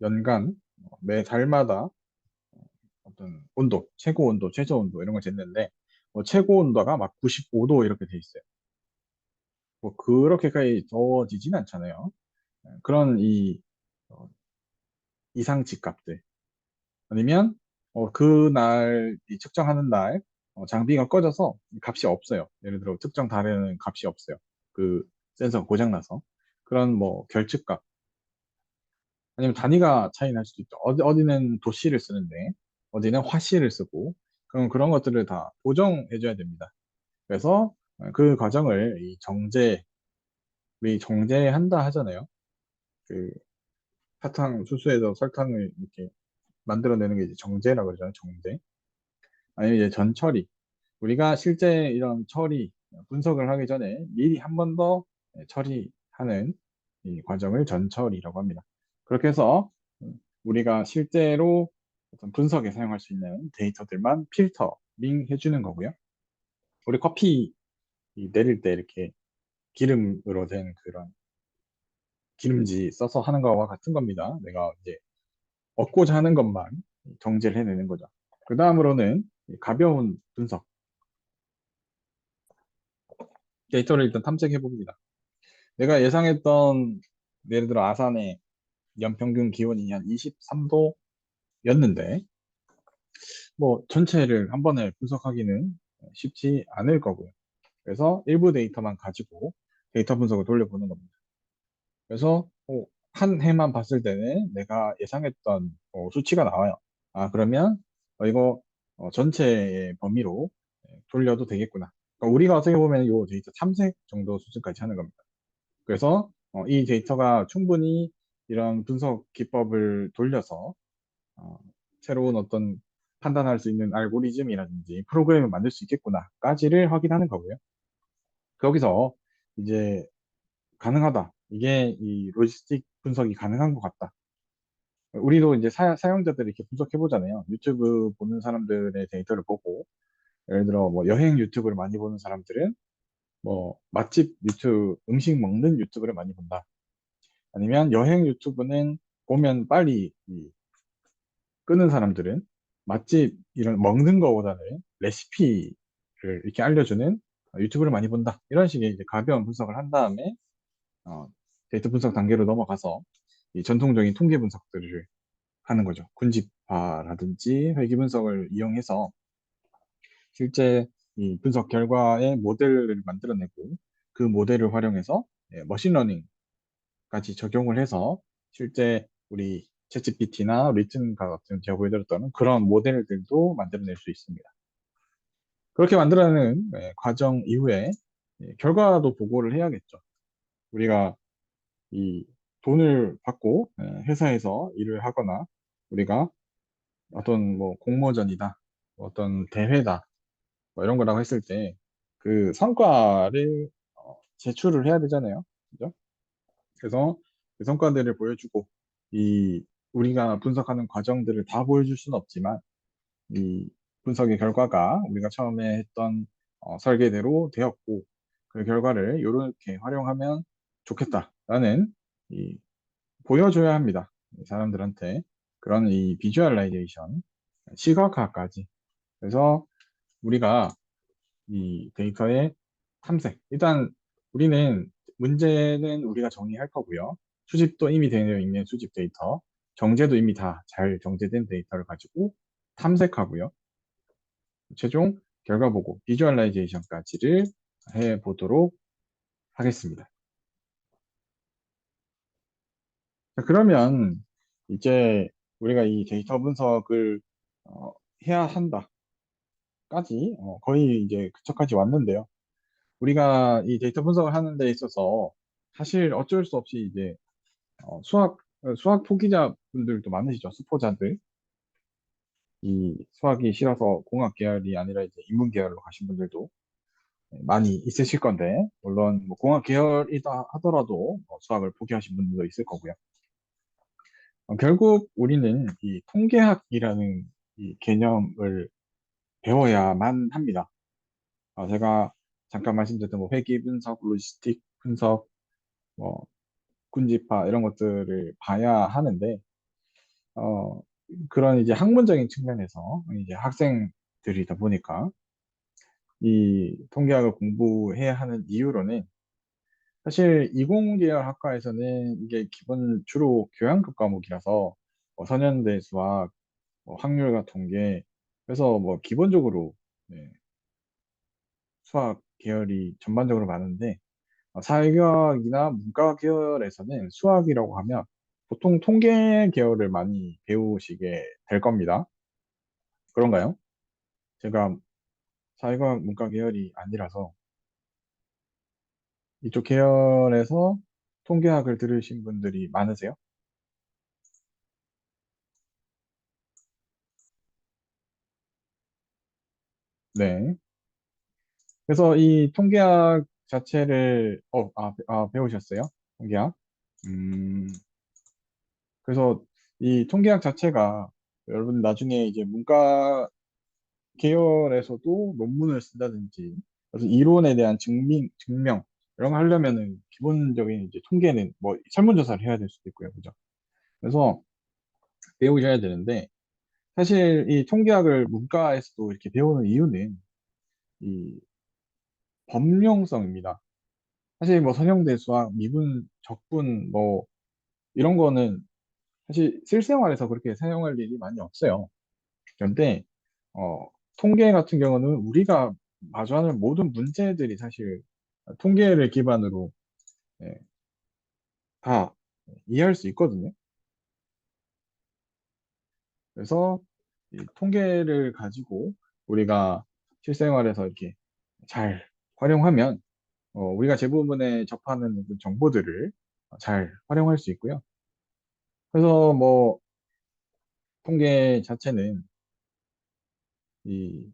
연간 매 달마다 어떤 온도, 최고 온도, 최저 온도 이런 걸 쟀는데 최고 온도가 막 95도 이렇게 돼 있어요. 뭐 그렇게까지 더워지진 않잖아요. 그런 이 어, 이상치 값들 아니면 그날 이 측정하는 날 장비가 꺼져서 값이 없어요. 예를 들어 특정 달에는 값이 없어요. 그 센서가 고장나서 그런 뭐 결측값 아니면 단위가 차이 날 수도 있죠. 어디는 도씨를 쓰는데 어디는 화씨를 쓰고 그럼 그런 것들을 다 보정해줘야 됩니다. 그래서 그 과정을 이 우리 정제한다 하잖아요. 그 사탕 수수에서 설탕을 이렇게 만들어내는 게 이제 정제라고 그러잖아요. 정제. 아니면 이제 전처리. 우리가 실제 이런 처리, 분석을 하기 전에 미리 한 번 더 처리하는 이 과정을 전처리라고 합니다. 그렇게 해서 우리가 실제로 어떤 분석에 사용할 수 있는 데이터들만 필터링 해주는 거고요. 우리 커피 내릴 때 이렇게 기름으로 된 그런 기름지 써서 하는 거와 같은 겁니다. 내가 이제 얻고자 하는 것만 정제를 해내는 거죠. 그 다음으로는 가벼운 분석, 데이터를 일단 탐색해 봅니다. 내가 예상했던 예를 들어 아산의 연평균 기온이 한 23도였는데 뭐 전체를 한 번에 분석하기는 쉽지 않을 거고요. 그래서 일부 데이터만 가지고 데이터 분석을 돌려보는 겁니다. 그래서 한 해만 봤을 때는 내가 예상했던 수치가 나와요. 아, 그러면 이거 전체의 범위로 돌려도 되겠구나. 그러니까 우리가 어떻게 보면 이 데이터 탐색 정도 수준까지 하는 겁니다. 그래서 이 데이터가 충분히 이런 분석 기법을 돌려서 어, 새로운 어떤 판단할 수 있는 알고리즘이라든지 프로그램을 만들 수 있겠구나까지를 확인하는 거고요. 거기서 이제 가능하다. 이게 이 로지스틱 분석이 가능한 것 같다. 우리도 이제 사용자들이 이렇게 분석해 보잖아요. 유튜브 보는 사람들의 데이터를 보고, 예를 들어 뭐 여행 유튜브를 많이 보는 사람들은 뭐 맛집 유튜브, 음식 먹는 유튜브를 많이 본다. 아니면 여행 유튜브는 보면 빨리 끄는 사람들은 맛집 이런 먹는 거보다는 레시피를 이렇게 알려주는 유튜브를 많이 본다. 이런 식의 이제 가벼운 분석을 한 다음에 어, 데이터 분석 단계로 넘어가서 이 전통적인 통계 분석들을 하는 거죠. 군집화라든지 회귀 분석을 이용해서 실제 이 분석 결과의 모델을 만들어내고 그 모델을 활용해서 머신러닝까지 적용을 해서 실제 우리 챗GPT나 리튼과 같은 제가 보여드렸던 그런 모델들도 만들어낼 수 있습니다. 그렇게 만들어내는 과정 이후에 결과도 보고를 해야겠죠. 우리가 이 돈을 받고 회사에서 일을 하거나 우리가 어떤 뭐 공모전이다, 어떤 대회다, 뭐 이런 거라고 했을 때 그 성과를 제출을 해야 되잖아요. 그죠? 그래서 그 성과들을 보여주고 이 우리가 분석하는 과정들을 다 보여줄 수는 없지만 이 분석의 결과가 우리가 처음에 했던 설계대로 되었고 그 결과를 이렇게 활용하면 좋겠다라는 이 보여줘야 합니다. 이 사람들한테 그런 이 비주얼라이제이션, 시각화까지. 그래서 우리가 이 데이터의 탐색. 일단 우리는 문제는 우리가 정의할 거고요. 수집도 이미 되어 있는 수집 데이터, 정제도 이미 다 잘 정제된 데이터를 가지고 탐색하고요. 최종 결과 보고, 비주얼라이제이션까지를 해보도록 하겠습니다. 자, 그러면 이제 우리가 이 데이터 분석을 어, 해야 한다까지 거의 이제 그쪽까지 왔는데요. 우리가 이 데이터 분석을 하는 데 있어서 사실 어쩔 수 없이 이제 수학 포기자 분들도 많으시죠. 수포자들. 이 수학이 싫어서 공학 계열이 아니라 이제 인문 계열로 가신 분들도 많이 있으실 건데, 물론 뭐 공학 계열이다 하더라도 수학을 포기하신 분들도 있을 거고요. 결국 우리는 이 통계학이라는 이 개념을 배워야만 합니다. 제가 잠깐 말씀드렸던 뭐 회계 분석, 로지스틱 분석, 뭐 군지파 이런 것들을 봐야 하는데, 어, 그런 이제 학문적인 측면에서 이제 학생들이다 보니까 이 통계학을 공부해야 하는 이유로는 사실 이공계열 학과에서는 이게 기본 주로 교양급 과목이라서 선현대 수학, 확률과 통계 그래서 뭐 기본적으로 네, 수학 계열이 전반적으로 많은데 사회과학이나 문과 계열에서는 수학이라고 하면 보통 통계 계열을 많이 배우시게 될 겁니다. 그런가요? 제가 사회과학 문과 계열이 아니라서 이쪽 계열에서 통계학을 들으신 분들이 많으세요? 네. 그래서 이 통계학 자체를 배우셨어요? 통계학? 음, 그래서 이 통계학 자체가 여러분 나중에 이제 문과 계열에서도 논문을 쓴다든지 그래서 이론에 대한 증명 이런 거 하려면은 기본적인 이제 통계는 뭐 설문조사를 해야 될 수도 있고요. 그죠? 그래서 배우셔야 되는데 사실 이 통계학을 문과에서도 이렇게 배우는 이유는 이 범용성입니다. 사실 뭐 선형대 수학, 미분, 적분 뭐 이런 거는 사실 실생활에서 그렇게 사용할 일이 많이 없어요. 그런데 통계 같은 경우는 우리가 마주하는 모든 문제들이 사실 통계를 기반으로 예, 다 이해할 수 있거든요. 그래서 이 통계를 가지고 우리가 실생활에서 이렇게 잘 활용하면 우리가 대부분에 접하는 그 정보들을 잘 활용할 수 있고요. 그래서 뭐 통계 자체는 이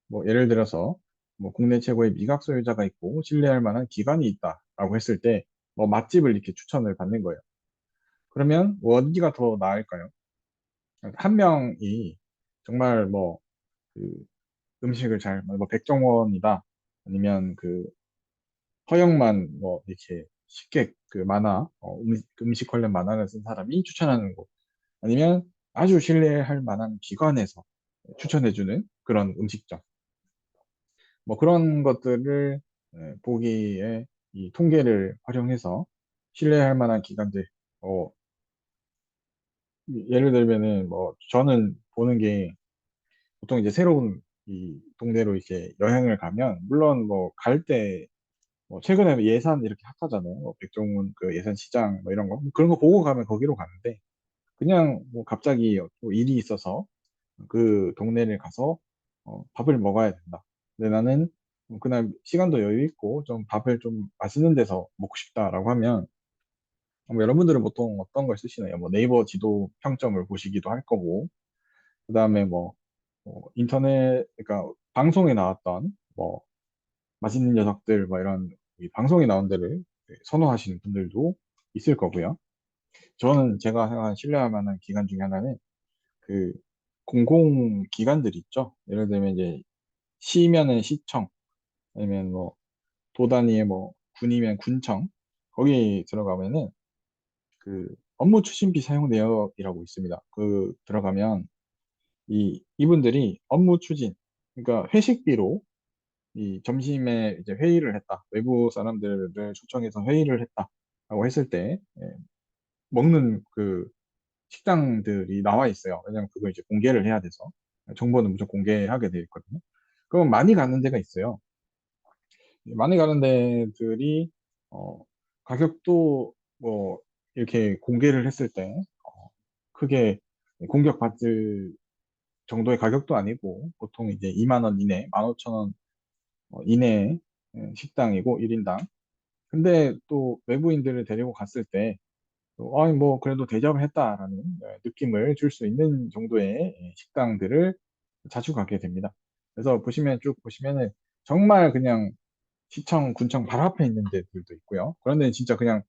뭐 예를 들어서 뭐 국내 최고의 미각 소유자가 있고 신뢰할 만한 기관이 있다라고 했을 때 뭐 맛집을 이렇게 추천을 받는 거예요. 그러면 어디가 더 나을까요? 한 명이 정말 뭐 그 음식을 뭐 백종원이다 아니면 그 허영만 뭐 이렇게 쉽게 그 음식 관련 만화를 쓴 사람이 추천하는 곳 아니면 아주 신뢰할 만한 기관에서 추천해주는 그런 음식점 뭐 그런 것들을 보기에 이 통계를 활용해서 신뢰할 만한 기관들 어, 예를 들면은 뭐 저는 보는 게 보통 이제 새로운 이 동네로 이제 여행을 가면 물론 뭐 갈 때 뭐 최근에 예산 이렇게 핫하잖아요. 뭐 백종원 그 예산 시장 뭐 이런 거 그런 거 보고 가면 거기로 가는데 그냥 뭐 갑자기 또 일이 있어서 그 동네를 가서 밥을 먹어야 된다. 근데 나는 그날 시간도 여유 있고 좀 밥을 좀 맛있는 데서 먹고 싶다라고 하면 여러분들은 보통 어떤 걸 쓰시나요? 뭐 네이버 지도 평점을 보시기도 할 거고 그다음에 인터넷 그러니까 방송에 나왔던 뭐 맛있는 녀석들 뭐 이런 이 방송에 나온 데를 선호하시는 분들도 있을 거고요. 저는 제가 생각하는 신뢰할 만한 기관 중에 하나는 그 공공기관들 있죠. 예를 들면 이제 시면은 시청, 아니면 뭐 도단위에 뭐 군이면 군청, 거기 들어가면은 그 업무 추진비 사용 내역이라고 있습니다. 그 들어가면 이분들이 업무 추진, 그러니까 회식비로 이 점심에 이제 회의를 했다. 외부 사람들을 초청해서 회의를 했다라고 했을 때 먹는 그 식당들이 나와 있어요. 왜냐면 그걸 이제 공개를 해야 돼서 정보는 무조건 공개하게 돼 있거든요. 그럼 많이 가는 데가 있어요. 많이 가는 데들이 어, 가격도 뭐 이렇게 공개를 했을 때 크게 공격받을 정도의 가격도 아니고 보통 이제 2만 원 이내, 15,000원 이내의 식당이고 1인당. 근데 또 외부인들을 데리고 갔을 때 아니 뭐 그래도 대접을 했다라는 느낌을 줄 수 있는 정도의 식당들을 자주 가게 됩니다. 그래서 보시면 쭉 보시면은 정말 그냥 시청, 군청 바로 앞에 있는 데들도 있고요. 그런 데는 진짜 그냥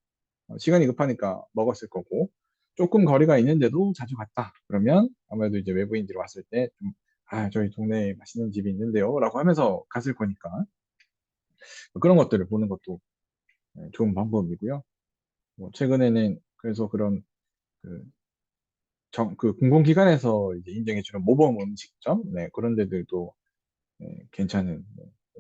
시간이 급하니까 먹었을 거고, 조금 거리가 있는데도 자주 갔다. 그러면 아무래도 이제 외부인들이 왔을 때 좀, 아, 저희 동네에 맛있는 집이 있는데요. 라고 하면서 갔을 거니까 그런 것들을 보는 것도 좋은 방법이고요. 뭐 최근에는 그래서 그런 그, 그 공공기관에서 이제 인정해주는 모범 음식점, 네, 그런 데들도 괜찮은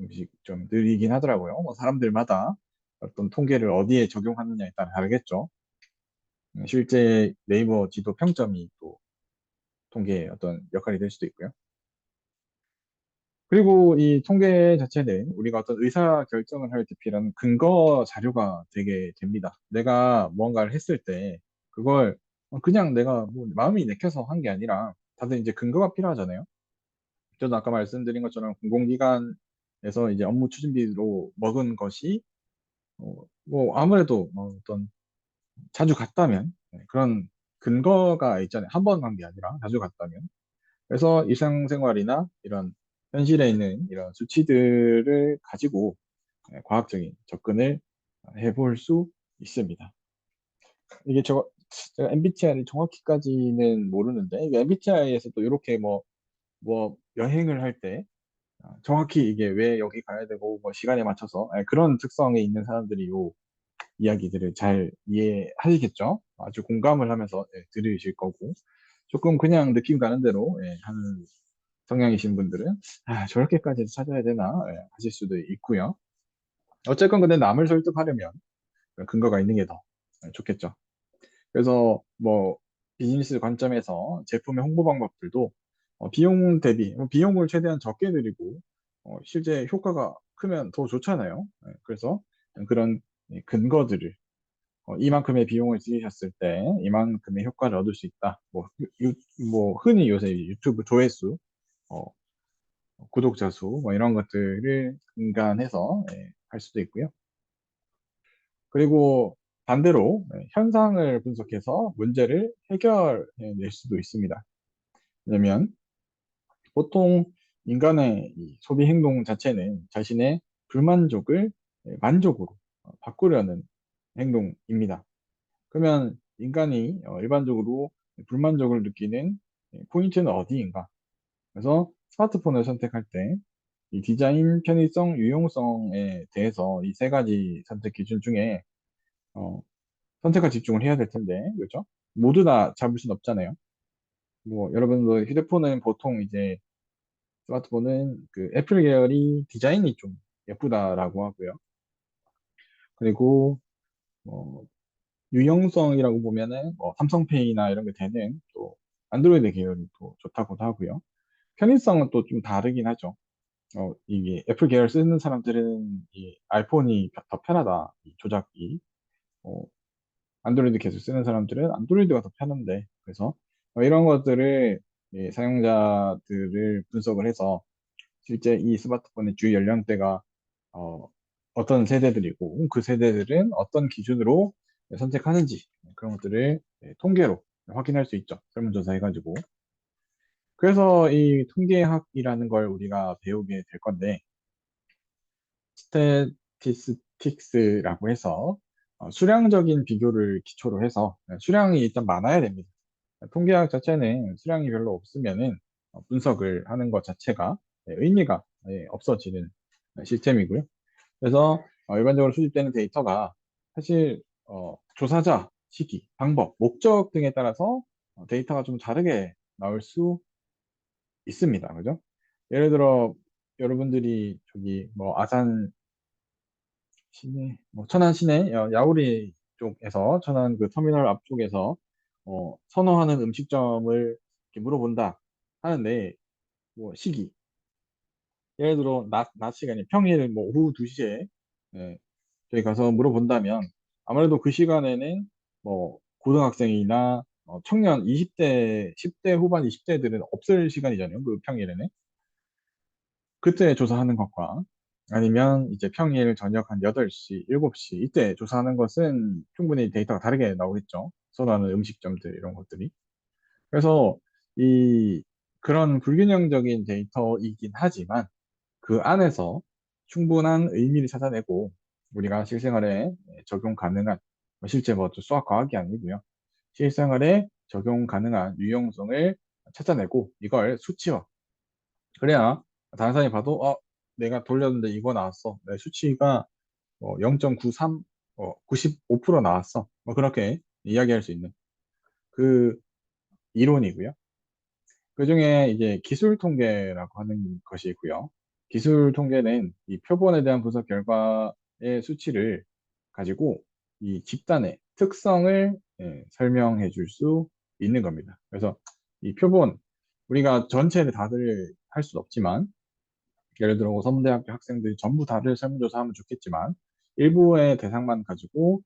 음식점들이긴 하더라고요. 뭐 사람들마다 어떤 통계를 어디에 적용하느냐에 따라 다르겠죠. 실제 네이버 지도 평점이 또 통계의 어떤 역할이 될 수도 있고요. 그리고 이 통계 자체는 우리가 어떤 의사 결정을 할 때 필요한 근거 자료가 되게 됩니다. 내가 뭔가를 했을 때 그걸 그냥 내가 뭐 마음이 내켜서 한 게 아니라 다들 이제 근거가 필요하잖아요. 저도 아까 말씀드린 것처럼 공공기관에서 이제 업무 추진비로 먹은 것이 뭐 아무래도 어떤 자주 갔다면 그런 근거가 있잖아요. 한 번 간 게 아니라 자주 갔다면. 그래서 일상생활이나 이런 현실에 있는 이런 수치들을 가지고 과학적인 접근을 해볼 수 있습니다. 이게 제가 MBTI를 정확히까지는 모르는데, 이게 MBTI에서 또 이렇게 뭐 여행을 할 때 정확히 이게 왜 여기 가야 되고 뭐 시간에 맞춰서 그런 특성에 있는 사람들이 요 이야기들을 잘 이해하시겠죠? 아주 공감을 하면서 들으실 거고 조금 그냥 느낌 가는 대로 하는 성향이신 분들은 아, 저렇게까지 찾아야 되나 하실 수도 있고요. 어쨌건 근데 남을 설득하려면 근거가 있는 게 더 좋겠죠. 그래서 뭐 비즈니스 관점에서 제품의 홍보 방법들도 비용 대비 비용을 최대한 적게 들이고 실제 효과가 크면 더 좋잖아요. 그래서 그런 근거들을 이만큼의 비용을 들이셨을 때 이만큼의 효과를 얻을 수 있다. 뭐 흔히 요새 유튜브 조회수, 어, 구독자 수, 뭐 이런 것들을 근간해서 할 수도 있고요. 그리고 반대로 현상을 분석해서 문제를 해결해낼 수도 있습니다. 왜냐면 보통 인간의 이 소비 행동 자체는 자신의 불만족을 만족으로 바꾸려는 행동입니다. 그러면 인간이 일반적으로 불만족을 느끼는 포인트는 어디인가? 그래서 스마트폰을 선택할 때 이 디자인, 편의성, 유용성에 대해서 이 세 가지 선택 기준 중에 선택과 집중을 해야 될 텐데, 그렇죠? 모두 다 잡을 순 없잖아요. 뭐 여러분도 휴대폰은 보통 이제 스마트폰은 그 애플 계열이 디자인이 좀 예쁘다라고 하고요. 그리고 뭐 유용성이라고 보면은 뭐 삼성페이나 이런 게 되는 또 안드로이드 계열이 또 좋다고도 하고요. 편의성은 또 좀 다르긴 하죠. 이게 애플 계열 쓰는 사람들은 이 아이폰이 더 편하다. 이 조작이. 어, 안드로이드 계속 쓰는 사람들은 안드로이드가 더 편한데. 그래서 이런 것들을 사용자들을 분석을 해서 실제 이 스마트폰의 주 연령대가 어, 어떤 세대들이고 그 세대들은 어떤 기준으로 선택하는지 그런 것들을 통계로 확인할 수 있죠. 설문조사 해가지고. 그래서 이 통계학이라는 걸 우리가 배우게 될 건데 스태티스틱스라고 해서 수량적인 비교를 기초로 해서 수량이 일단 많아야 됩니다. 통계학 자체는 수량이 별로 없으면은 분석을 하는 것 자체가 의미가 없어지는 시스템이고요. 그래서 일반적으로 수집되는 데이터가 사실 조사자, 시기, 방법, 목적 등에 따라서 데이터가 좀 다르게 나올 수 있습니다. 그죠? 예를 들어 여러분들이 저기 뭐 아산 시내, 뭐 천안 시내 야오리 쪽에서 천안 그 터미널 앞쪽에서 선호하는 음식점을 이렇게 물어본다 하는데 뭐 시기 예를 들어 낮 시간이 평일 뭐 오후 2시에 저희 가서 물어본다면 아무래도 그 시간에는 뭐 고등학생이나 청년 20대, 10대 후반 20대들은 없을 시간이잖아요. 그 평일에는. 그때 조사하는 것과 아니면 이제 평일 저녁 한 8시, 7시 이때 조사하는 것은 충분히 데이터가 다르게 나오겠죠. 선호하는 음식점들 이런 것들이. 그래서 이 그런 불균형적인 데이터이긴 하지만 그 안에서 충분한 의미를 찾아내고 우리가 실생활에 적용 가능한 실제 뭐 수학 과학이 아니고요. 실생활에 적용 가능한 유용성을 찾아내고 이걸 수치화. 그래야 다른 사람이 봐도 내가 돌렸는데 이거 나왔어. 내 수치가 0.93, 95% 나왔어. 뭐 그렇게 이야기할 수 있는 그 이론이고요. 그중에 이제 기술 통계라고 하는 것이 있고요. 기술 통계는 이 표본에 대한 분석 결과의 수치를 가지고 이 집단의 특성을 설명해 줄 수 있는 겁니다. 그래서 이 표본, 우리가 전체를 다들 할 수 없지만, 예를 들어 서문대학교 학생들이 전부 다들 설문조사하면 좋겠지만, 일부의 대상만 가지고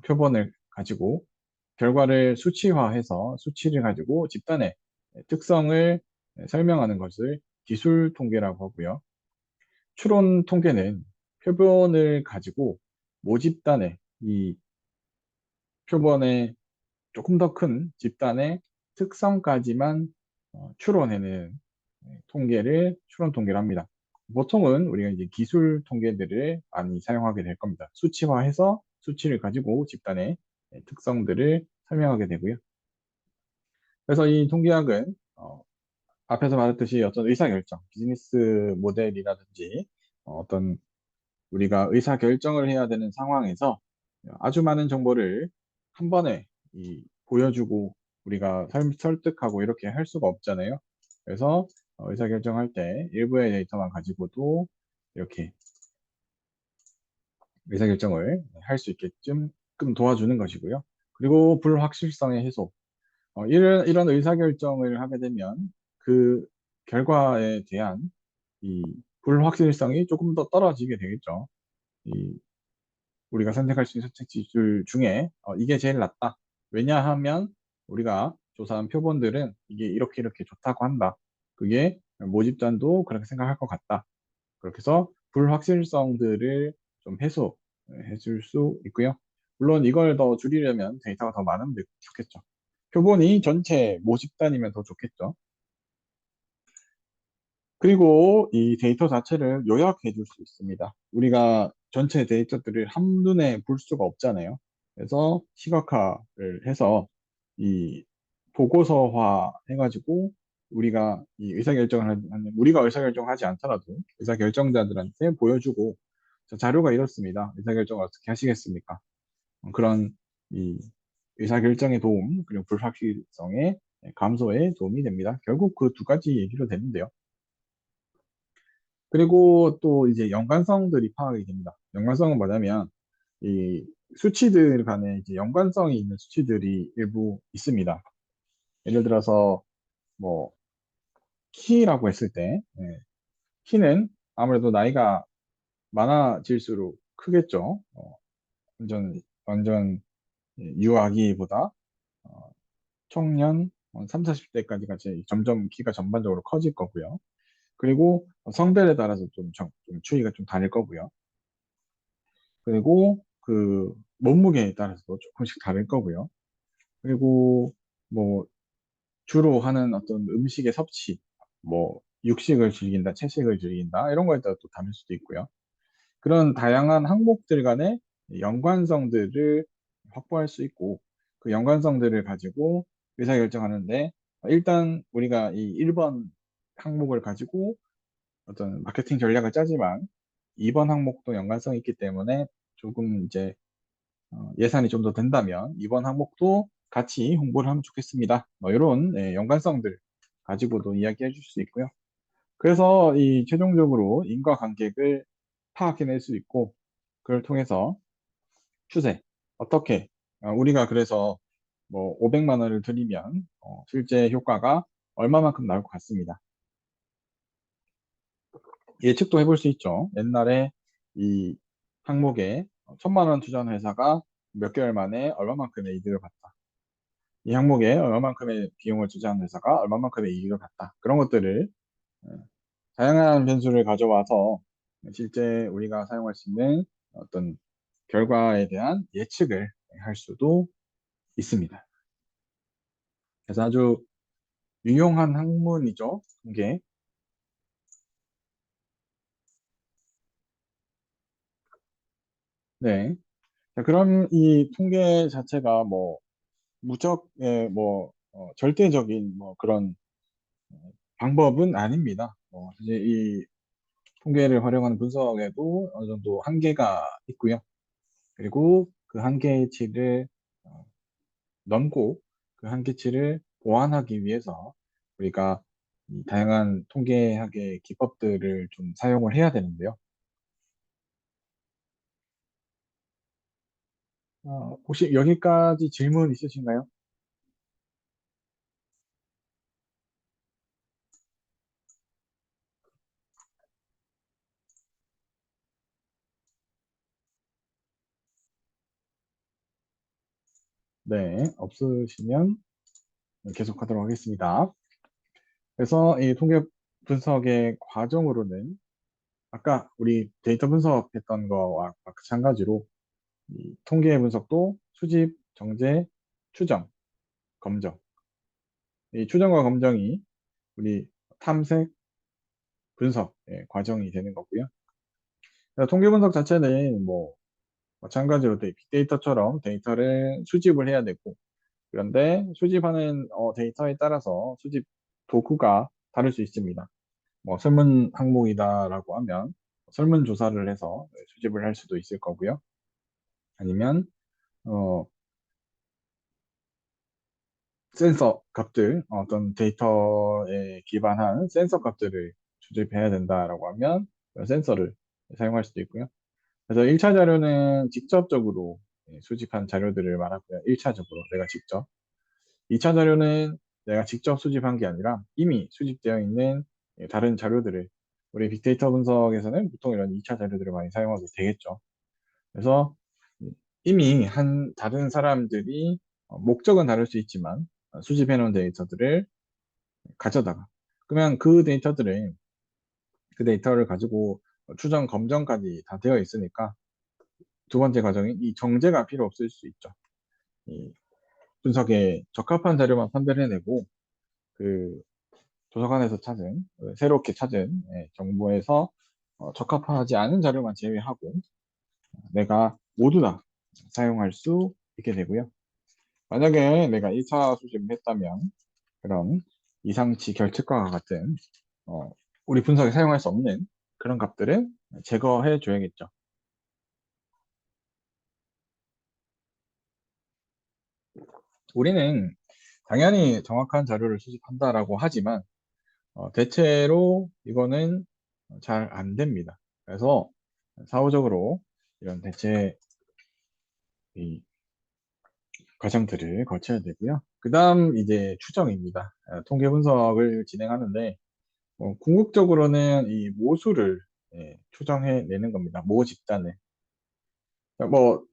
표본을 가지고 결과를 수치화해서 수치를 가지고 집단의 특성을 설명하는 것을 기술 통계라고 하고요. 추론 통계는 표본을 가지고 모집단의 이 표본의 조금 더 큰 집단의 특성까지만 추론해내는 통계를 추론 통계를 합니다. 보통은 우리가 이제 기술 통계들을 많이 사용하게 될 겁니다. 수치화해서 수치를 가지고 집단의 특성들을 설명하게 되고요. 그래서 이 통계학은 앞에서 말했듯이 어떤 의사결정, 비즈니스 모델이라든지 어떤 우리가 의사결정을 해야 되는 상황에서 아주 많은 정보를 한 번에 보여주고 우리가 설득하고 이렇게 할 수가 없잖아요. 그래서 의사결정할 때 일부의 데이터만 가지고도 이렇게 의사결정을 할 수 있게끔 좀 도와주는 것이고요. 그리고 불확실성의 해소. 이런 의사결정을 하게 되면 그 결과에 대한 이 불확실성이 조금 더 떨어지게 되겠죠. 이 우리가 선택할 수 있는 선택지들 중에 이게 제일 낫다. 왜냐하면 우리가 조사한 표본들은 이게 이렇게 이렇게 좋다고 한다. 그게 모집단도 그렇게 생각할 것 같다. 그렇게 해서 불확실성들을 좀 해소해 줄 수 있고요. 물론 이걸 더 줄이려면 데이터가 더 많으면 좋겠죠. 표본이 전체 모집단이면 더 좋겠죠. 그리고 이 데이터 자체를 요약해 줄 수 있습니다. 우리가 전체 데이터들을 한눈에 볼 수가 없잖아요. 그래서 시각화를 해서 이 보고서화 해가지고 우리가 이 의사결정을 우리가 의사결정을 하지 않더라도 의사결정자들한테 보여주고 저 자료가 이렇습니다. 의사결정을 어떻게 하시겠습니까? 그런 이 의사결정의 도움 그리고 불확실성의 감소에 도움이 됩니다. 결국 그 두 가지 얘기로 되는데요. 그리고 또 이제 연관성들이 파악이 됩니다. 연관성은 뭐냐면 이 수치들 간에 이제 연관성이 있는 수치들이 일부 있습니다. 예를 들어서 뭐 키라고 했을 때 키는 아무래도 나이가 많아질수록 크겠죠. 완전 유아기보다 청년 3, 40대까지가 점점 키가 전반적으로 커질 거고요. 그리고 성별에 따라서 좀 추이가 좀 다를 거고요. 그리고 그 몸무게에 따라서도 조금씩 다를 거고요. 그리고 뭐 주로 하는 어떤 음식의 섭취, 뭐 육식을 즐긴다, 채식을 즐긴다 이런 거에 따라 또 다를 수도 있고요. 그런 다양한 항목들 간의 연관성들을 확보할 수 있고 그 연관성들을 가지고 의사결정하는데 일단 우리가 이 1번 항목을 가지고 어떤 마케팅 전략을 짜지만 2번 항목도 연관성이 있기 때문에 조금 이제 예산이 좀 더 된다면 이번 항목도 같이 홍보를 하면 좋겠습니다. 뭐 이런 연관성들 가지고도 이야기해 줄 수 있고요. 그래서 이 최종적으로 인과관계를 파악해낼 수 있고 그걸 통해서 추세 어떻게 우리가 그래서 뭐 500만 원을 들이면 실제 효과가 얼마만큼 나올 것 같습니다. 예측도 해볼 수 있죠. 옛날에 이 항목에 1,000만 원 투자한 회사가 몇 개월 만에 얼마만큼의 이득을 봤다. 이 항목에 얼마만큼의 비용을 투자한 회사가 얼마만큼의 이익을 봤다. 그런 것들을 다양한 변수를 가져와서 실제 우리가 사용할 수 있는 어떤 결과에 대한 예측을 할 수도 있습니다. 그래서 아주 유용한 학문이죠. 이게. 네. 자, 그럼 이 통계 자체가 뭐 무적의 뭐 절대적인 뭐 그런 방법은 아닙니다. 사실 이 통계를 활용하는 분석에도 어느 정도 한계가 있고요. 그리고 그 한계치를 어, 넘고 그 한계치를 보완하기 위해서 우리가 이 다양한 통계학의 기법들을 좀 사용을 해야 되는데요. 혹시 여기까지 질문 있으신가요? 네, 없으시면 계속하도록 하겠습니다. 그래서 이 통계 분석의 과정으로는 아까 우리 데이터 분석했던 거와 마찬가지로 이 통계 분석도 수집, 정제, 추정, 검정. 이 추정과 검정이 우리 탐색, 분석의 과정이 되는 거고요. 그래서 통계 분석 자체는 뭐 마찬가지로 빅데이터처럼 데이터를 수집을 해야 되고 그런데 수집하는 데이터에 따라서 수집 도구가 다를 수 있습니다. 뭐 설문 항목이다라고 하면 설문 조사를 해서 수집을 할 수도 있을 거고요. 아니면 어, 센서 값들, 어떤 데이터에 기반한 센서 값들을 수집해야 된다라고 하면 센서를 사용할 수도 있고요. 그래서 1차 자료는 직접적으로 수집한 자료들을 말하고요. 1차적으로 내가 직접. 2차 자료는 내가 직접 수집한 게 아니라 이미 수집되어 있는 다른 자료들을 우리 빅데이터 분석에서는 보통 이런 2차 자료들을 많이 사용하게 되겠죠. 그래서 이미 한 다른 사람들이 목적은 다를 수 있지만 수집해 놓은 데이터들을 가져다가 그러면 그 데이터를 가지고 추정 검정까지 다 되어 있으니까 두 번째 과정인 이 정제가 필요 없을 수 있죠. 이 분석에 적합한 자료만 판별해내고 그 도서관에서 찾은 새롭게 찾은 정보에서 적합하지 않은 자료만 제외하고 내가 모두 다 사용할 수 있게 되고요. 만약에 내가 1차 수집을 했다면 그런 이상치 결특과와 같은 어, 우리 분석에 사용할 수 없는 그런 값들은 제거해 줘야겠죠. 우리는 당연히 정확한 자료를 수집한다라고 하지만 대체로 이거는 잘 안 됩니다. 그래서 사후적으로 이런 대체 이 과정들을 거쳐야 되고요. 그 다음 이제 추정입니다. 통계 분석을 진행하는데 궁극적으로는 이 모수를 추정해내는 겁니다. 모 집단을. 뭐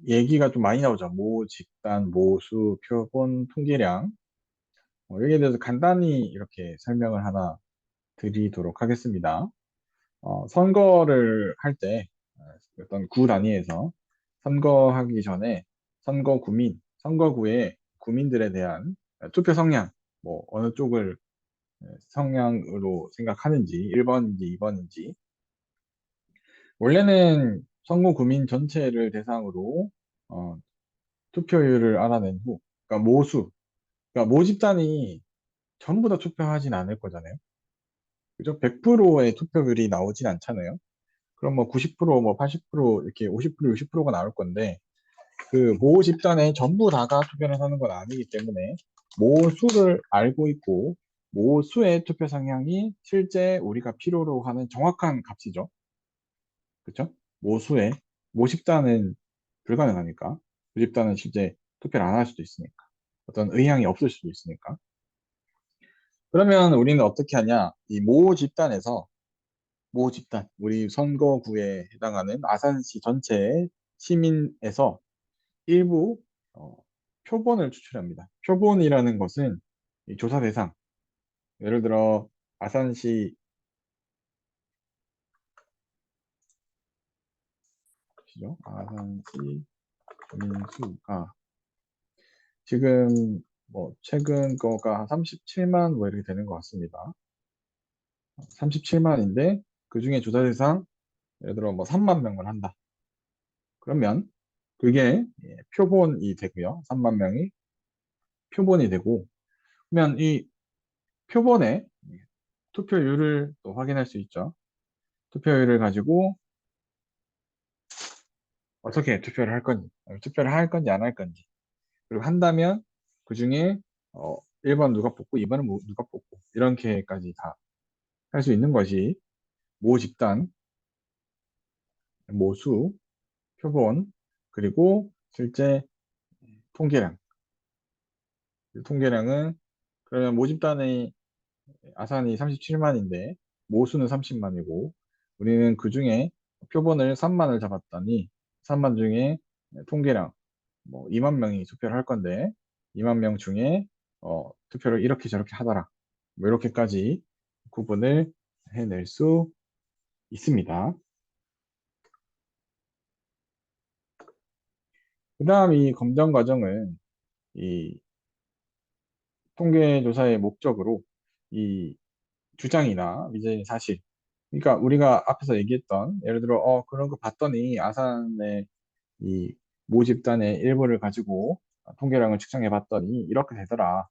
얘기가 좀 많이 나오죠. 모 집단, 모수, 표본, 통계량. 여기에 대해서 간단히 이렇게 설명을 하나 드리도록 하겠습니다. 선거를 할 때 어떤 구 단위에서 선거하기 전에 선거구의 구민들에 대한 투표 성향, 뭐 어느 쪽을 성향으로 생각하는지 1번인지 2번인지 원래는 선거구민 전체를 대상으로 어, 투표율을 알아낸 후 그러니까 그러니까 모집단이 전부 다 투표하진 않을 거잖아요. 그죠? 100%의 투표율이 나오진 않잖아요. 그럼 뭐 90%, 뭐 80% 이렇게 50%, 60%가 나올 건데 그 모 집단에 전부 다가 투표를 하는 건 아니기 때문에 모수를 알고 있고 모수의 투표 성향이 실제 우리가 필요로 하는 정확한 값이죠. 그렇죠? 모수의 모 집단은 불가능하니까 그 집단은 실제 투표를 안 할 수도 있으니까 어떤 의향이 없을 수도 있으니까 그러면 우리는 어떻게 하냐? 이 모 집단에서 모 집단, 우리 선거구에 해당하는 아산시 전체 시민에서 일부 어, 표본을 추출합니다. 표본이라는 것은 이 조사 대상, 예를 들어 아산시 시죠? 아산시 주민수가 지금 뭐 최근 거가 한 37만 뭐 이렇게 되는 것 같습니다. 37만인데 그 중에 조사 대상 예를 들어 뭐 3만 명을 한다. 그러면 그게 표본이 되고요. 3만 명이 표본이 되고 그러면 이 표본의 투표율을 또 확인할 수 있죠. 투표율을 가지고 어떻게 투표를 할 건지, 투표를 할 건지 안 할 건지, 그리고 한다면 그 중에 1번 누가 뽑고 2번은 누가 뽑고 이렇게까지 다 할 수 있는 것이 모 집단, 모수, 표본, 그리고 실제 통계량. 이 통계량은 그러면 모집단의 아산이 37만인데 모수는 30만이고 우리는 그 중에 표본을 3만을 잡았더니 3만 중에 통계량 뭐 2만 명이 투표를 할 건데 2만 명 중에 투표를 이렇게 저렇게 하더라. 뭐 이렇게까지 구분을 해낼 수 있습니다. 그 다음 이 검정 과정은 이 통계조사의 목적으로 이 주장이나 미제 사실, 그러니까 우리가 앞에서 얘기했던 예를 들어 그런 거 봤더니 아산의 이 모집단의 일부를 가지고 통계량을 측정해 봤더니 이렇게 되더라.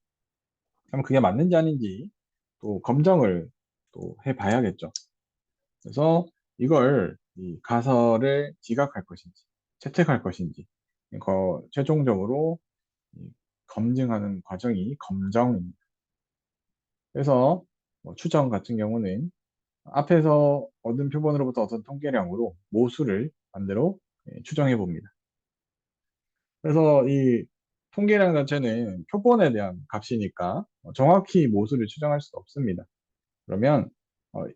그럼 그게 맞는지 아닌지 또 검증을 또 해봐야겠죠. 그래서 이걸 이 가설을 지각할 것인지 채택할 것인지 이거 최종적으로 이 검증하는 과정이 검정입니다. 그래서 뭐 추정 같은 경우는 앞에서 얻은 표본으로부터 얻은 통계량으로 모수를 반대로 추정해 봅니다. 그래서 이 통계량 자체는 표본에 대한 값이니까 정확히 모수를 추정할 수 없습니다. 그러면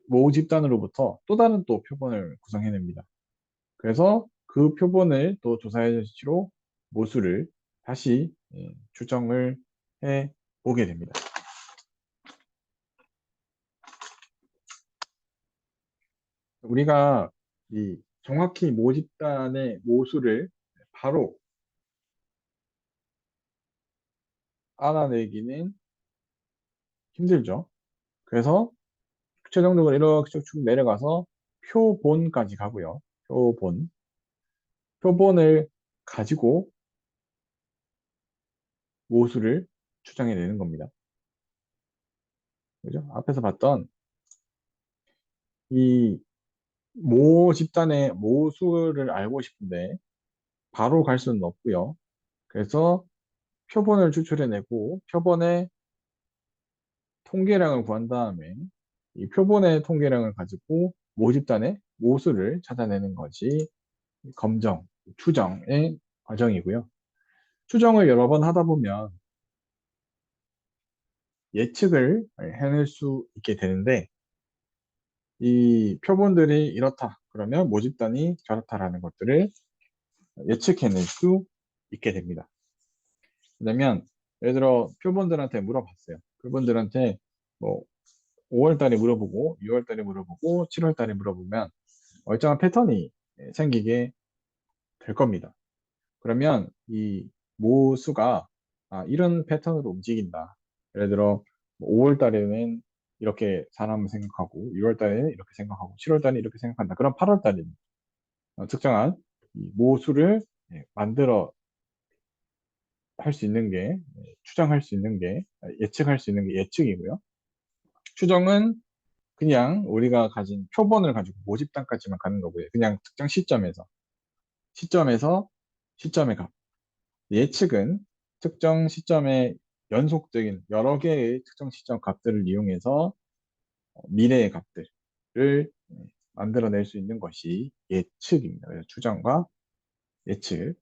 모 집단으로부터 또 다른 또 표본을 구성해냅니다. 그래서 그 표본을 또 조사의 수치로 모수를 다시 추정을 해 보게 됩니다. 우리가 이 정확히 모 집단의 모수를 바로 알아내기는 힘들죠. 그래서 최종적으로 이렇게 쭉쭉 내려가서 표본까지 가고요. 표본. 표본을 가지고 모수를 추정해내는 겁니다. 그죠? 앞에서 봤던 이 모 집단의 모수를 알고 싶은데 바로 갈 수는 없고요. 그래서 표본을 추출해내고 표본의 통계량을 구한 다음에 이 표본의 통계량을 가지고 모집단의 모수를 찾아내는 것이 검정, 추정의 과정이고요. 추정을 여러 번 하다 보면 예측을 해낼 수 있게 되는데 이 표본들이 이렇다. 그러면 모집단이 저렇다라는 것들을 예측해낼 수 있게 됩니다. 왜냐면 예를 들어 표본들한테 물어봤어요. 표본들한테 뭐 5월 달에 물어보고 6월 달에 물어보고 7월 달에 물어보면 일정한 패턴이 생기게 될 겁니다. 그러면 이 모수가 이런 패턴으로 움직인다. 예를 들어 5월 달에는 이렇게 사람을 생각하고 6월 달에는 이렇게 생각하고 7월 달에는 이렇게 생각한다. 그럼 8월 달에는 특정한 이 모수를 만들어 할 수 있는 게 추정할 수 있는 게 예측할 수 있는 게 예측이고요. 추정은 그냥 우리가 가진 표본을 가지고 모집단까지만 가는 거고요. 그냥 특정 시점에서 시점의 값. 예측은 특정 시점의 연속적인 여러 개의 특정 시점 값들을 이용해서 미래의 값들을 만들어낼 수 있는 것이 예측입니다. 그래서 추정과 예측.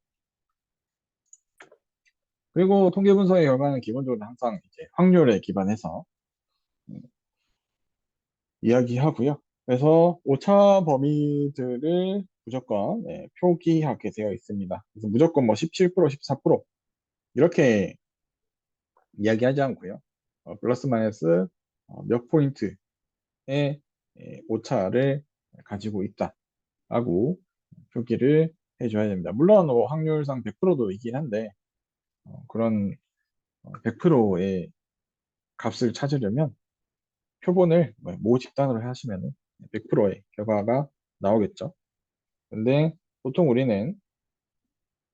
그리고 통계 분석의 결과는 기본적으로 항상 이제 확률에 기반해서 이야기하고요. 그래서 오차 범위들을 무조건 표기하게 되어 있습니다. 그래서 무조건 뭐 17%, 14% 이렇게 이야기하지 않고요. 플러스 마이너스 몇 포인트의 오차를 가지고 있다라고 표기를 해줘야 됩니다. 물론 뭐 확률상 100%도 있긴 한데 그런 100%의 값을 찾으려면 표본을 뭐 모집단으로 하시면 100%의 결과가 나오겠죠. 근데 보통 우리는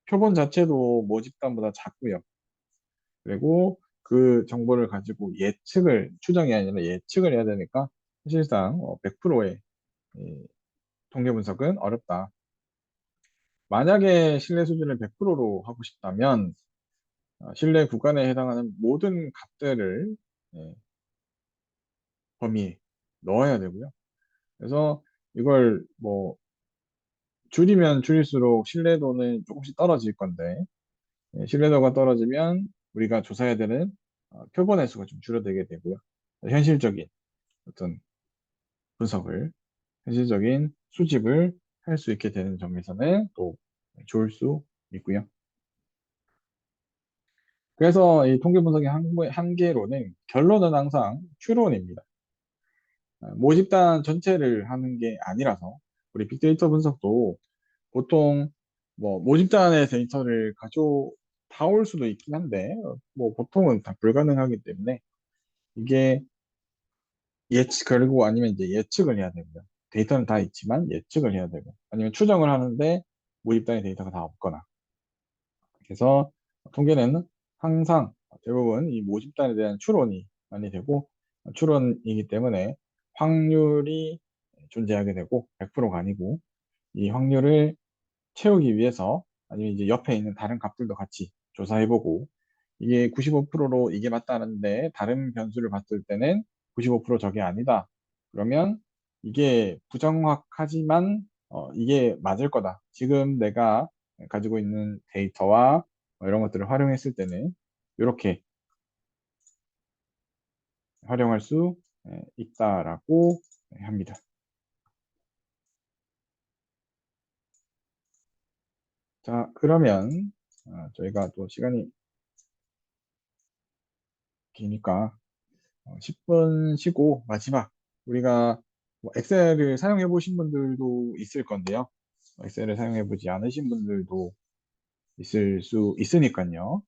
표본 자체도 모집단보다 작고요. 그리고 그 정보를 가지고 추정이 아니라 예측을 해야 되니까 사실상 100%의 통계 분석은 어렵다. 만약에 신뢰 수준을 100%로 하고 싶다면 신뢰 구간에 해당하는 모든 값들을 예, 범위에 넣어야 되고요. 그래서 이걸 뭐 줄이면 줄일수록 신뢰도는 조금씩 떨어질 건데 신뢰도가 떨어지면 우리가 조사해야 되는 표본의 수가 좀 줄어들게 되고요. 현실적인 어떤 분석을, 현실적인 수집을 할 수 있게 되는 점에서는 또 좋을 수 있고요. 그래서 이 통계 분석의 한계로는 결론은 항상 추론입니다. 모집단 전체를 하는 게 아니라서 우리 빅데이터 분석도 보통 뭐 모집단의 데이터를 다 올 수도 있긴 한데 뭐 보통은 다 불가능하기 때문에 이게 그리고 아니면 이제 예측을 해야 되고요. 데이터는 다 있지만 예측을 해야 되고 아니면 추정을 하는데 모집단의 데이터가 다 없거나 그래서 통계는 항상 대부분 이 모집단에 대한 추론이 많이 되고 추론이기 때문에 확률이 존재하게 되고 100%가 아니고 이 확률을 채우기 위해서 아니면 이제 옆에 있는 다른 값들도 같이 조사해보고 이게 95%로 이게 맞다는데 다른 변수를 봤을 때는 95% 저게 아니다. 그러면 이게 부정확하지만 이게 맞을 거다. 지금 내가 가지고 있는 데이터와 이런 것들을 활용했을 때는 이렇게 활용할 수 있다라고 합니다. 자, 그러면 저희가 또 시간이 기니까 10분 쉬고 마지막 우리가 뭐 엑셀을 사용해 보신 분들도 있을 건데요. 엑셀을 사용해 보지 않으신 분들도 있을 수 있으니까요.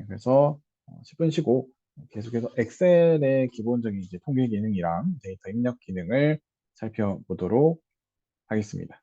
그래서 10분 쉬고 계속해서 엑셀의 기본적인 이제 통계 기능이랑 데이터 입력 기능을 살펴보도록 하겠습니다.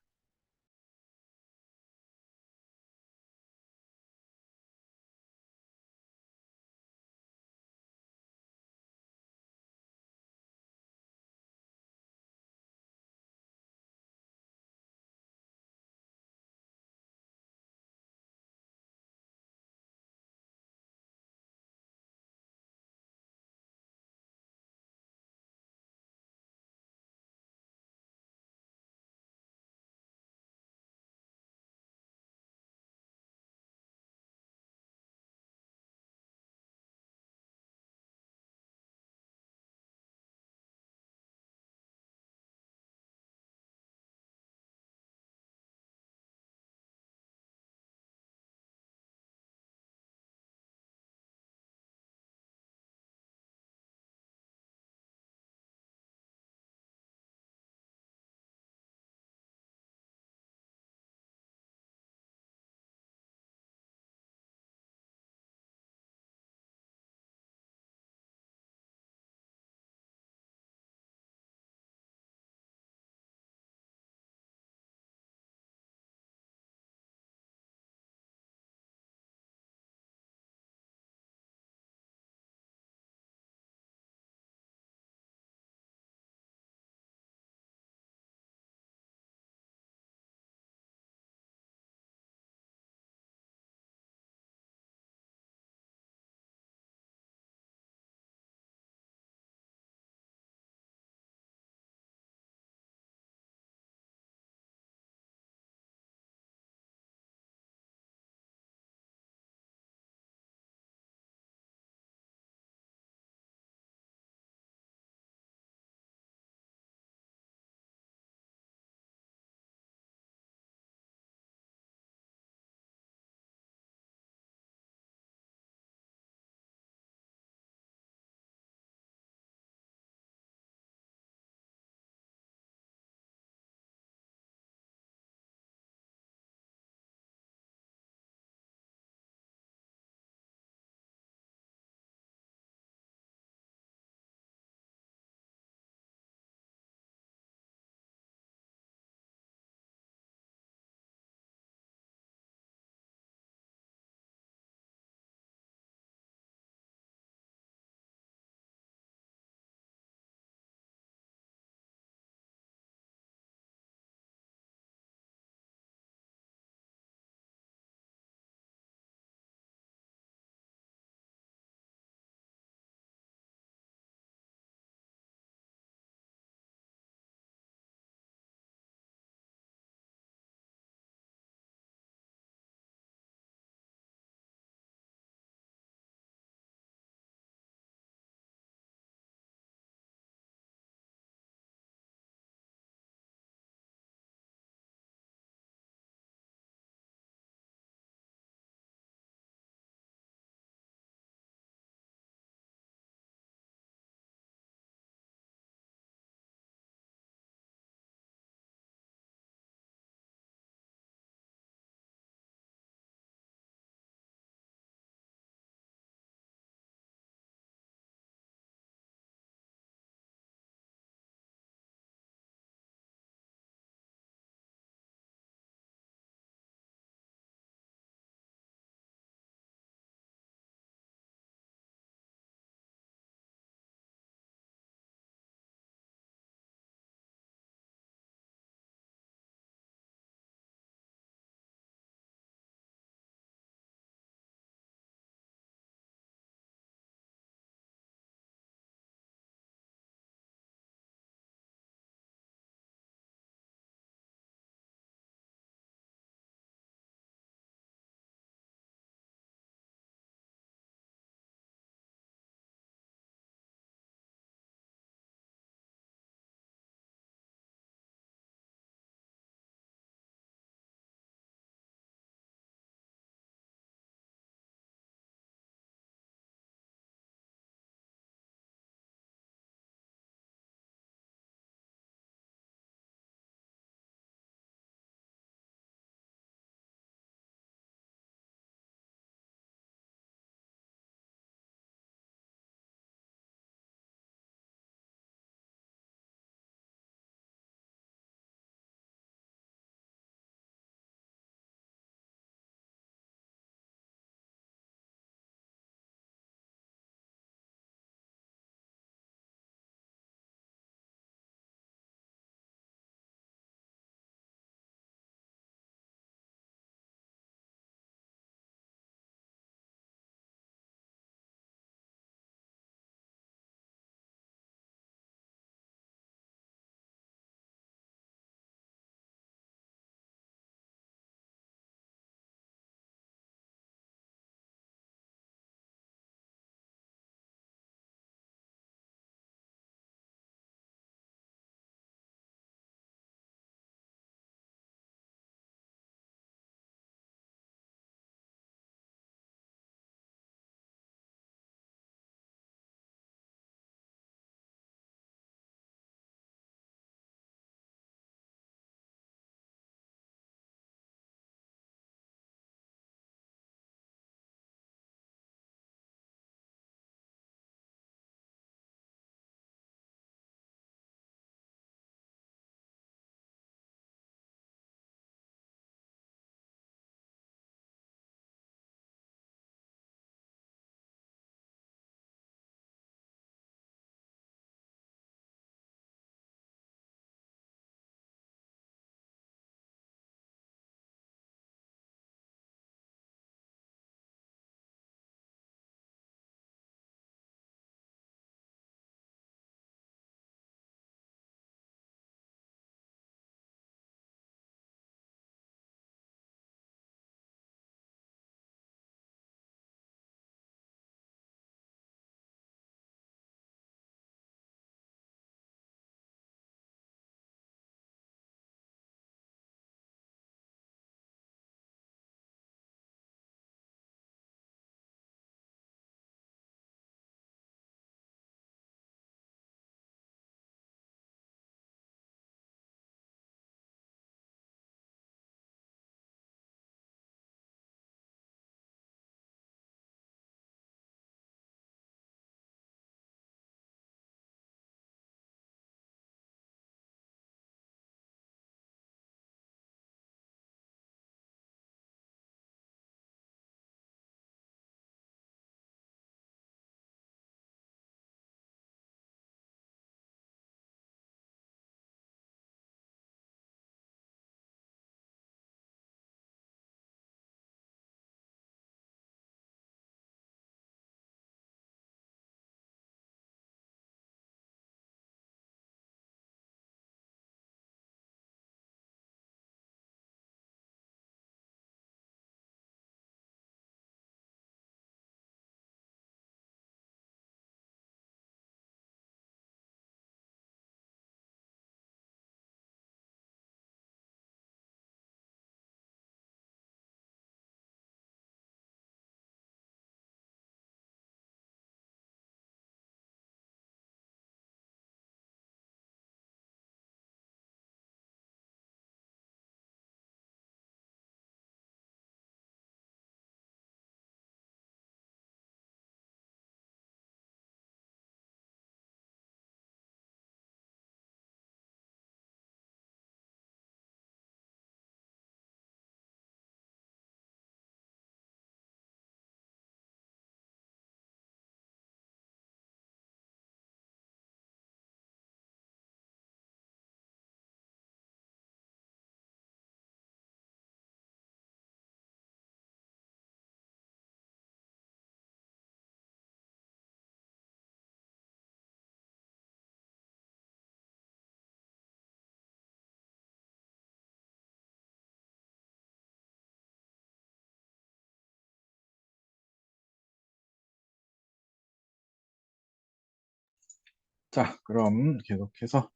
자, 그럼 계속해서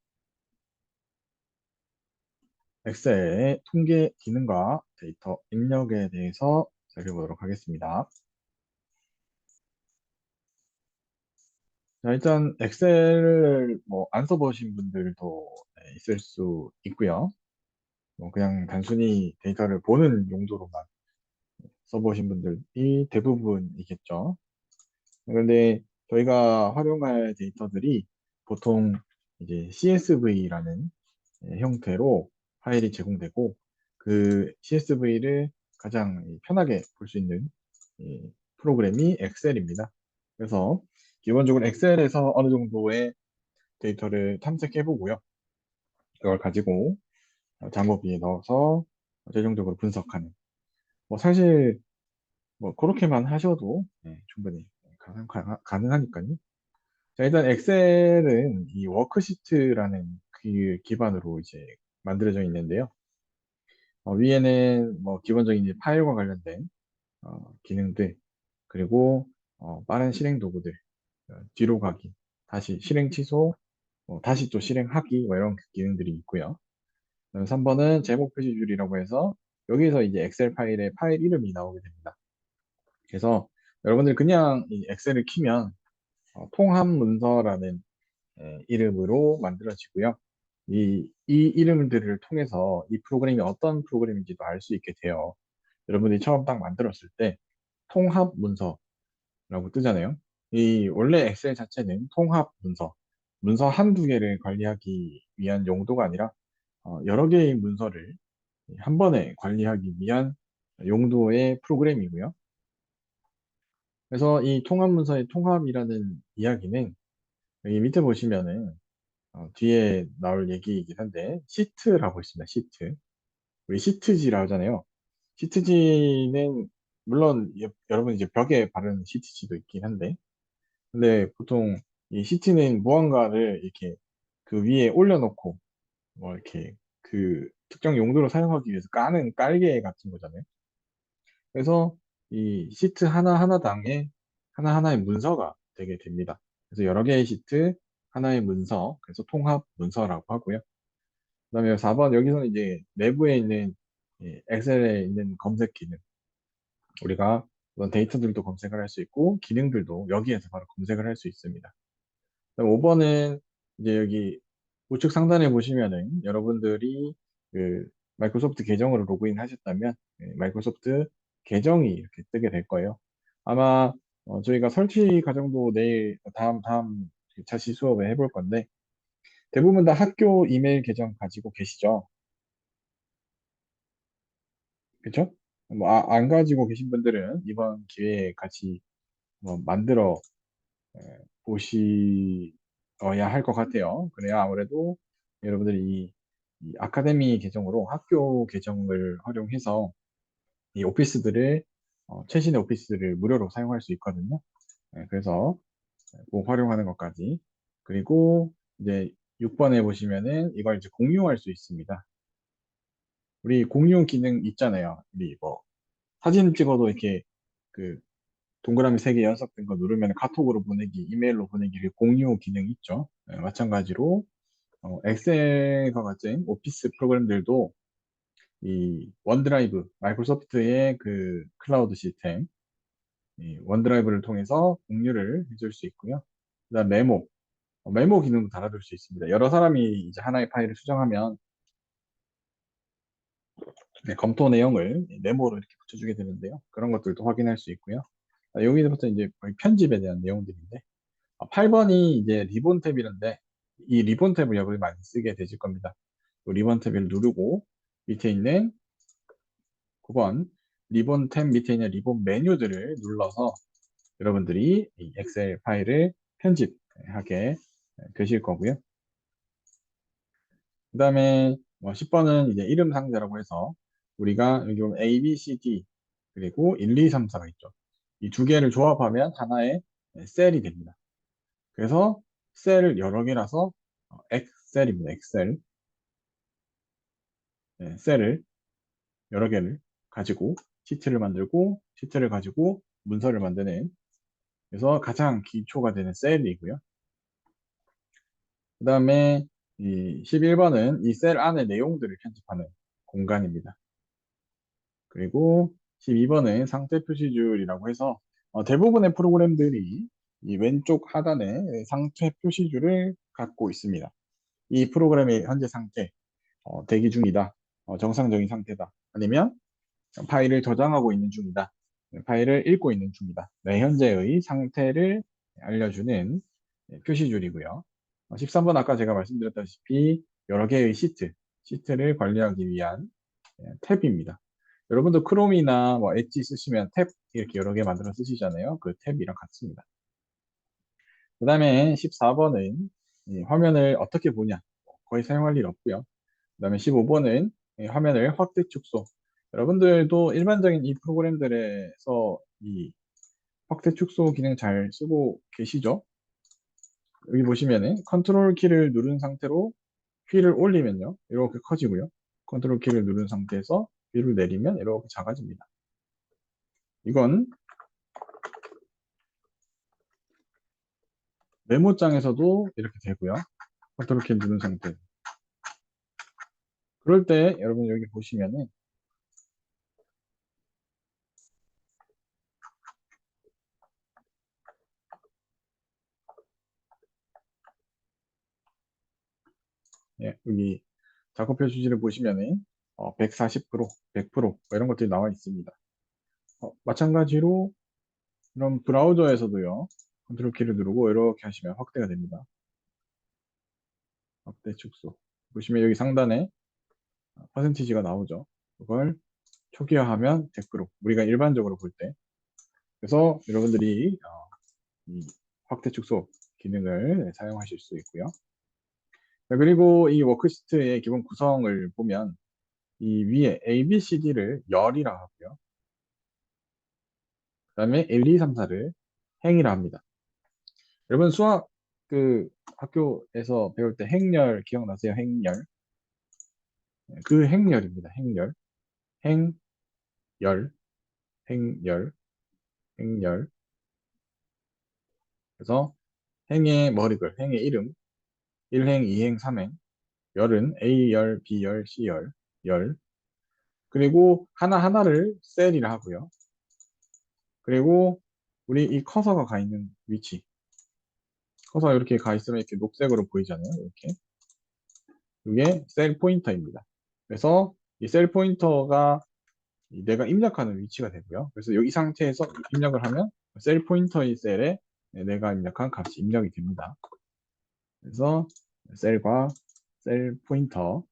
엑셀의 통계 기능과 데이터 입력에 대해서 살펴보도록 하겠습니다. 자, 일단 엑셀을 뭐 안 써보신 분들도 있을 수 있고요. 뭐 그냥 단순히 데이터를 보는 용도로만 써보신 분들이 대부분이겠죠. 그런데 저희가 활용할 데이터들이 보통 이제 CSV라는 형태로 파일이 제공되고 그 CSV를 가장 편하게 볼 수 있는 이 프로그램이 엑셀입니다. 그래서 기본적으로 엑셀에서 어느 정도의 데이터를 탐색해 보고요. 그걸 가지고 작업비에 넣어서 최종적으로 분석하는. 뭐 사실 뭐 그렇게만 하셔도 충분히 가능하니까요. 자, 일단 엑셀은 이 워크시트라는 그 기반으로 이제 만들어져 있는데요. 위에는 뭐 기본적인 이제 파일과 관련된 기능들, 그리고 빠른 실행 도구들, 뒤로 가기, 다시 실행 취소, 다시 또 실행하기, 뭐 이런 기능들이 있고요. 그다음에 3번은 제목 표시줄이라고 해서 여기서 이제 엑셀 파일에 파일 이름이 나오게 됩니다. 그래서 여러분들 그냥 이 엑셀을 키면 통합 문서라는 이름으로 만들어지고요. 이 이름들을 통해서 이 프로그램이 어떤 프로그램인지도 알 수 있게 돼요. 여러분이 처음 딱 만들었을 때 통합 문서라고 뜨잖아요. 이 원래 엑셀 자체는 통합 문서 한두 개를 관리하기 위한 용도가 아니라 여러 개의 문서를 한 번에 관리하기 위한 용도의 프로그램이고요. 그래서 이 통합 문서의 통합이라는 이야기는 여기 밑에 보시면은 뒤에 나올 얘기이긴 한데 시트라고 있습니다. 시트. 우리 시트지라 하잖아요. 시트지는 물론 여러분 이제 벽에 바르는 시트지도 있긴 한데 근데 보통 이 시트는 무언가를 이렇게 그 위에 올려놓고 뭐 이렇게 그 특정 용도로 사용하기 위해서 까는 깔개 같은 거잖아요. 그래서 이 시트 하나하나당에 하나하나의 문서가 되게 됩니다. 그래서 여러 개의 시트, 하나의 문서, 그래서 통합 문서라고 하고요. 그다음에 4번 여기서는 이제 내부에 있는 엑셀에 있는 검색 기능 우리가 어떤 데이터들도 검색을 할 수 있고 기능들도 여기에서 바로 검색을 할 수 있습니다. 그다음 5번은 이제 여기 우측 상단에 보시면은 여러분들이 그 마이크로소프트 계정으로 로그인 하셨다면 마이크로소프트 계정이 이렇게 뜨게 될 거예요. 아마 저희가 설치 과정도 내일 다음 자시 수업에 해볼 건데 대부분 다 학교 이메일 계정 가지고 계시죠? 그쵸? 뭐, 안 가지고 계신 분들은 이번 기회에 같이 만들어 보셔야 할 것 같아요. 그래야 아무래도 여러분들이 이 아카데미 계정으로 학교 계정을 활용해서 이 오피스들을, 최신의 오피스들을 무료로 사용할 수 있거든요. 그래서 꼭 활용하는 것까지. 그리고 이제 6번에 보시면은 이걸 이제 공유할 수 있습니다. 우리 공유 기능 있잖아요. 우리 뭐 사진 찍어도 이렇게 그 동그라미 3개 연속된 거 누르면 카톡으로 보내기, 이메일로 보내기, 그 공유 기능 있죠. 마찬가지로 엑셀과 같은 오피스 프로그램들도 이 원드라이브, 마이크로소프트의 그 클라우드 시스템, 이 원드라이브를 통해서 공유를 해줄 수 있고요. 그다음 메모 기능도 달아둘 수 있습니다. 여러 사람이 이제 하나의 파일을 수정하면 검토 내용을 메모로 이렇게 붙여주게 되는데요. 그런 것들도 확인할 수 있고요. 여기부터 이제 거의 편집에 대한 내용들인데 8번이 이제 리본 탭이란데 이 리본 탭을 여러분이 많이 쓰게 되실 겁니다. 그 리본 탭을 누르고 밑에 있는 9번 리본 탭 밑에 있는 리본 메뉴들을 눌러서 여러분들이 이 엑셀 파일을 편집하게 되실 거고요. 그 다음에 10번은 이제 이름 상자라고 해서 우리가 여기 보면 A, B, C, D 그리고 1, 2, 3, 4가 있죠. 이 두 개를 조합하면 하나의 셀이 됩니다. 그래서 셀을 여러 개라서 엑셀입니다. 엑셀. 셀을 여러 개를 가지고 시트를 만들고 시트를 가지고 문서를 만드는 그래서 가장 기초가 되는 셀이고요. 그 다음에 이 11번은 이 셀 안에 내용들을 편집하는 공간입니다. 그리고 12번은 상태 표시줄이라고 해서 대부분의 프로그램들이 이 왼쪽 하단에 상태 표시줄을 갖고 있습니다. 이 프로그램의 현재 상태, 대기 중이다, 정상적인 상태다, 아니면 파일을 저장하고 있는 중이다, 파일을 읽고 있는 중이다. 네, 현재의 상태를 알려주는 표시줄이고요. 13번 아까 제가 말씀드렸다시피 여러 개의 시트를 관리하기 위한 탭입니다. 여러분도 크롬이나 뭐 엣지 쓰시면 탭 이렇게 여러 개 만들어 쓰시잖아요. 그 탭이랑 같습니다. 그 다음에 14번은 화면을 어떻게 보냐. 거의 사용할 일 없고요. 그 다음에 15번은 화면을 확대 축소. 여러분들도 일반적인 이 프로그램들에서 이 확대 축소 기능 잘 쓰고 계시죠? 여기 보시면은 컨트롤 키를 누른 상태로 휠을 올리면요. 이렇게 커지고요. 컨트롤 키를 누른 상태에서 휠을 내리면 이렇게 작아집니다. 이건 메모장에서도 이렇게 되고요. 컨트롤 키 누른 상태. 그럴 때 여러분 여기 보시면은 여기 작업 표시지를 보시면은 140%, 100% 뭐 이런 것들이 나와 있습니다. 마찬가지로 이런 브라우저에서도요. 컨트롤 키를 누르고 이렇게 하시면 확대가 됩니다. 확대 축소. 보시면 여기 상단에 퍼센티지가 나오죠. 그걸 초기화하면 100%. 우리가 일반적으로 볼 때. 그래서 여러분들이 이 확대 축소 기능을 사용하실 수 있고요. 자, 그리고 이 워크시트의 기본 구성을 보면 이 위에 A, B, C, D를 열이라 하고요. 그 다음에 1, 2, 3, 4를 행이라 합니다. 여러분 수학 그 학교에서 배울 때 행렬 기억나세요? 행렬. 그 행렬입니다. 행렬. 행, 열, 행열, 행열. 그래서 행의 머리글, 행의 이름, 1행, 2행, 3행. 열은 A열, B열, C열, 열. 그리고 하나하나를 셀이라 하고요. 그리고 우리 이 커서가 가 있는 위치. 커서가 이렇게 가 있으면 이렇게 녹색으로 보이잖아요. 이렇게. 이게 셀 포인터입니다. 그래서 이 셀 포인터가 내가 입력하는 위치가 되고요. 그래서 여기 상태에서 입력을 하면 셀 포인터의 셀에 내가 입력한 값이 입력이 됩니다. 그래서 셀과 셀 포인터.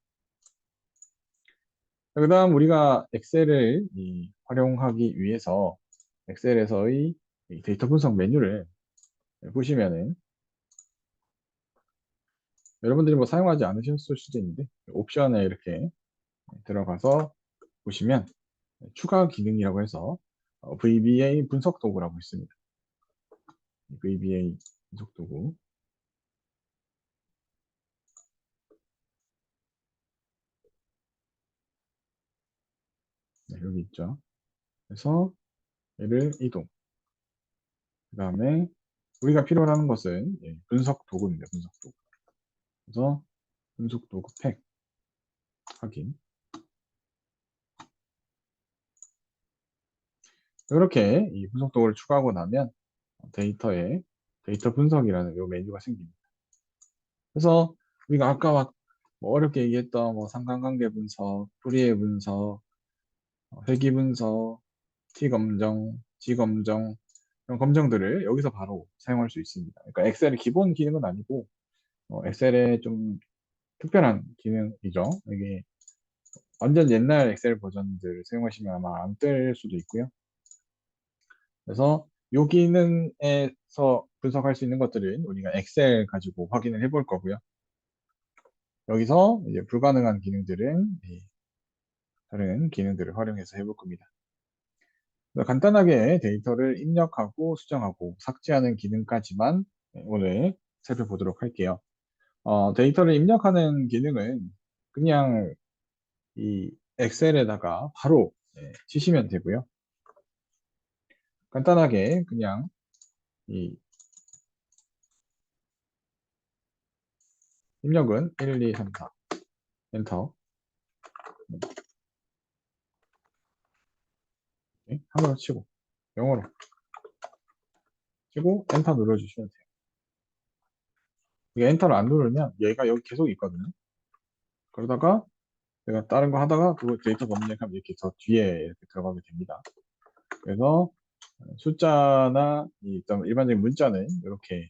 그 다음 우리가 엑셀을 활용하기 위해서 엑셀에서의 데이터 분석 메뉴를 보시면은 여러분들이 뭐 사용하지 않으셨을 수도 있는데 옵션에 이렇게 들어가서 보시면 추가 기능이라고 해서 VBA 분석 도구라고 있습니다. VBA 분석 도구. 네, 여기 있죠. 그래서 얘를 이동. 그 다음에 우리가 필요로 하는 것은 분석 도구입니다. 분석 도구. 그래서 분석 도구 팩 확인. 이렇게 이 분석 도구를 추가하고 나면 데이터에 데이터 분석이라는 이 메뉴가 생깁니다. 그래서 우리가 아까 막뭐 어렵게 얘기했던 뭐 상관관계 분석, 풀이의 분석, 회귀 분석, T 검정, G 검정 이런 검정들을 여기서 바로 사용할 수 있습니다. 그러니까 엑셀의 기본 기능은 아니고 엑셀의 좀 특별한 기능이죠. 이게 완전 옛날 엑셀 버전들을 사용하시면 아마 안 뜰 수도 있고요. 그래서 이 기능에서 분석할 수 있는 것들은 우리가 엑셀 가지고 확인을 해볼 거고요. 여기서 이제 불가능한 기능들은 다른 기능들을 활용해서 해볼 겁니다. 간단하게 데이터를 입력하고 수정하고 삭제하는 기능까지만 오늘 살펴보도록 할게요. 데이터를 입력하는 기능은 그냥 이 엑셀에다가 바로 치시면 되고요. 간단하게 그냥 이 입력은 1, 2, 3, 4. 엔터. 네, 한글로 치고 영어로 치고 엔터 눌러주시면 돼요. 이게 엔터를 안 누르면 얘가 여기 계속 있거든요. 그러다가 내가 다른 거 하다가 그거 데이터 검색하면 이렇게 저 뒤에 이렇게 들어가게 됩니다. 그래서 숫자나 일반적인 문자는 이렇게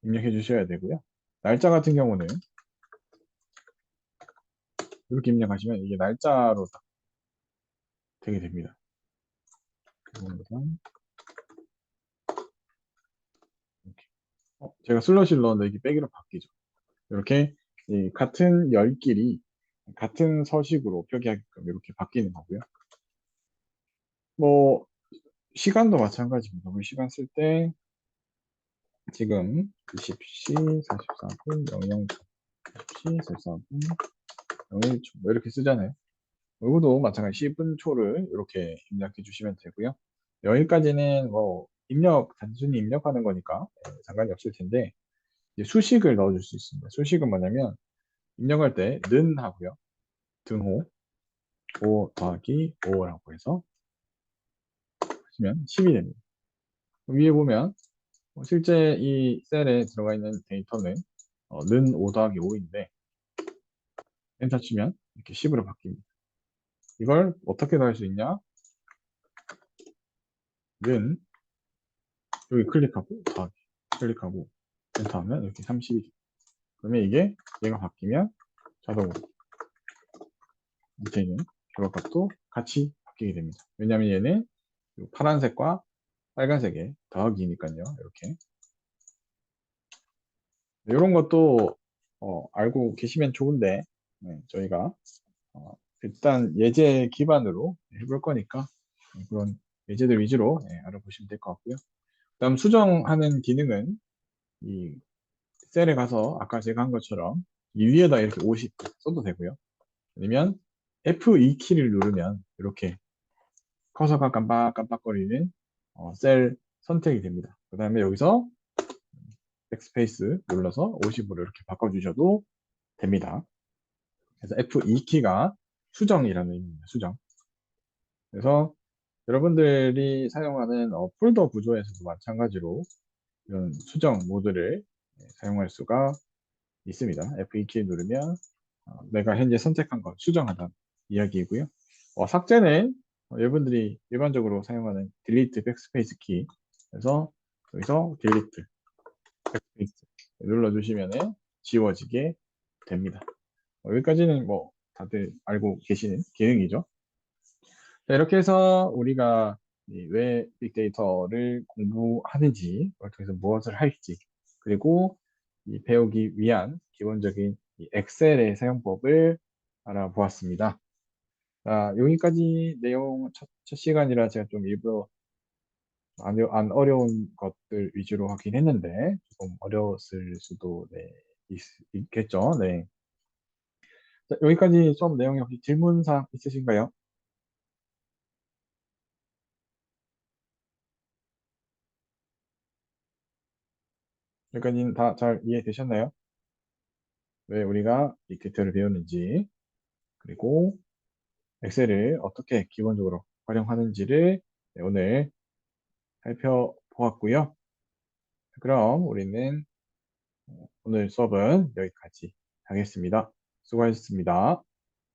입력해 주셔야 되고요. 날짜 같은 경우는 이렇게 입력하시면 이게 날짜로 딱 되게 됩니다. 이렇게. 제가 슬러시를 넣었는데 이게 빼기로 바뀌죠. 이렇게 이 같은 열끼리 같은 서식으로 표기하게끔 이렇게 바뀌는 거고요. 뭐 시간도 마찬가지입니다. 우리 시간 쓸 때 지금 20시 44분 00초, 20시 44분 01초 뭐 이렇게 쓰잖아요. 이것도 마찬가지 10분 초를 이렇게 입력해 주시면 되고요. 여기까지는 뭐 단순히 입력하는 거니까 상관이 없을 텐데 이제 수식을 넣어줄 수 있습니다. 수식은 뭐냐면 입력할 때 는 하고요. 등호 5 더하기 5라고 해서 하시면 10이 됩니다. 위에 보면 실제 이 셀에 들어가 있는 데이터는 는 5 더하기 5인데 엔터 치면 이렇게 10으로 바뀝니다. 이걸 어떻게 더할 수 있냐? 는 여기 클릭하고 더하기 클릭하고 엔터하면 이렇게 30이 돼요. 그러면 이게 얘가 바뀌면 자동으로 밑에 있는 결과값도 같이 바뀌게 됩니다. 왜냐하면 얘는 파란색과 빨간색의 더하기니까요. 이렇게 이런 것도 알고 계시면 좋은데 저희가 일단 예제 기반으로 해볼 거니까 그런 예제들 위주로 알아보시면 될 것 같고요. 다음 수정하는 기능은 이 셀에 가서 아까 제가 한 것처럼 이 위에다 이렇게 50 써도 되고요. 아니면 F2 키를 누르면 이렇게 커서가 깜빡깜빡거리는 셀 선택이 됩니다. 그 다음에 여기서 백스페이스 눌러서 50으로 이렇게 바꿔주셔도 됩니다. 그래서 F2키가 수정이라는 의미입니다. 수정. 그래서 여러분들이 사용하는 폴더 구조에서도 마찬가지로 이런 수정 모드를 사용할 수가 있습니다. F2키 누르면 내가 현재 선택한 걸 수정하다 이야기이고요. 삭제는 여러분들이 일반적으로 사용하는 딜리트 백스페이스 키 그래서 여기서 딜리트 백스페이스 눌러주시면 지워지게 됩니다. 여기까지는 뭐 다들 알고 계시는 기능이죠. 자, 이렇게 해서 우리가 왜 빅데이터를 공부하는지, 그걸 통해서 무엇을 할지, 그리고 배우기 위한 기본적인 이 엑셀의 사용법을 알아보았습니다. 자, 여기까지 내용 첫 시간이라 제가 좀 일부러 안 어려운 것들 위주로 하긴 했는데, 조금 어려웠을 수도 있겠죠. 네. 자, 여기까지 수업 내용에 혹시 질문사항 있으신가요? 여기까지는 다 잘 이해되셨나요? 왜 우리가 빅데이터를 배우는지, 그리고 엑셀을 어떻게 기본적으로 활용하는지를 오늘 살펴보았고요. 그럼 우리는 오늘 수업은 여기까지 하겠습니다. 수고하셨습니다.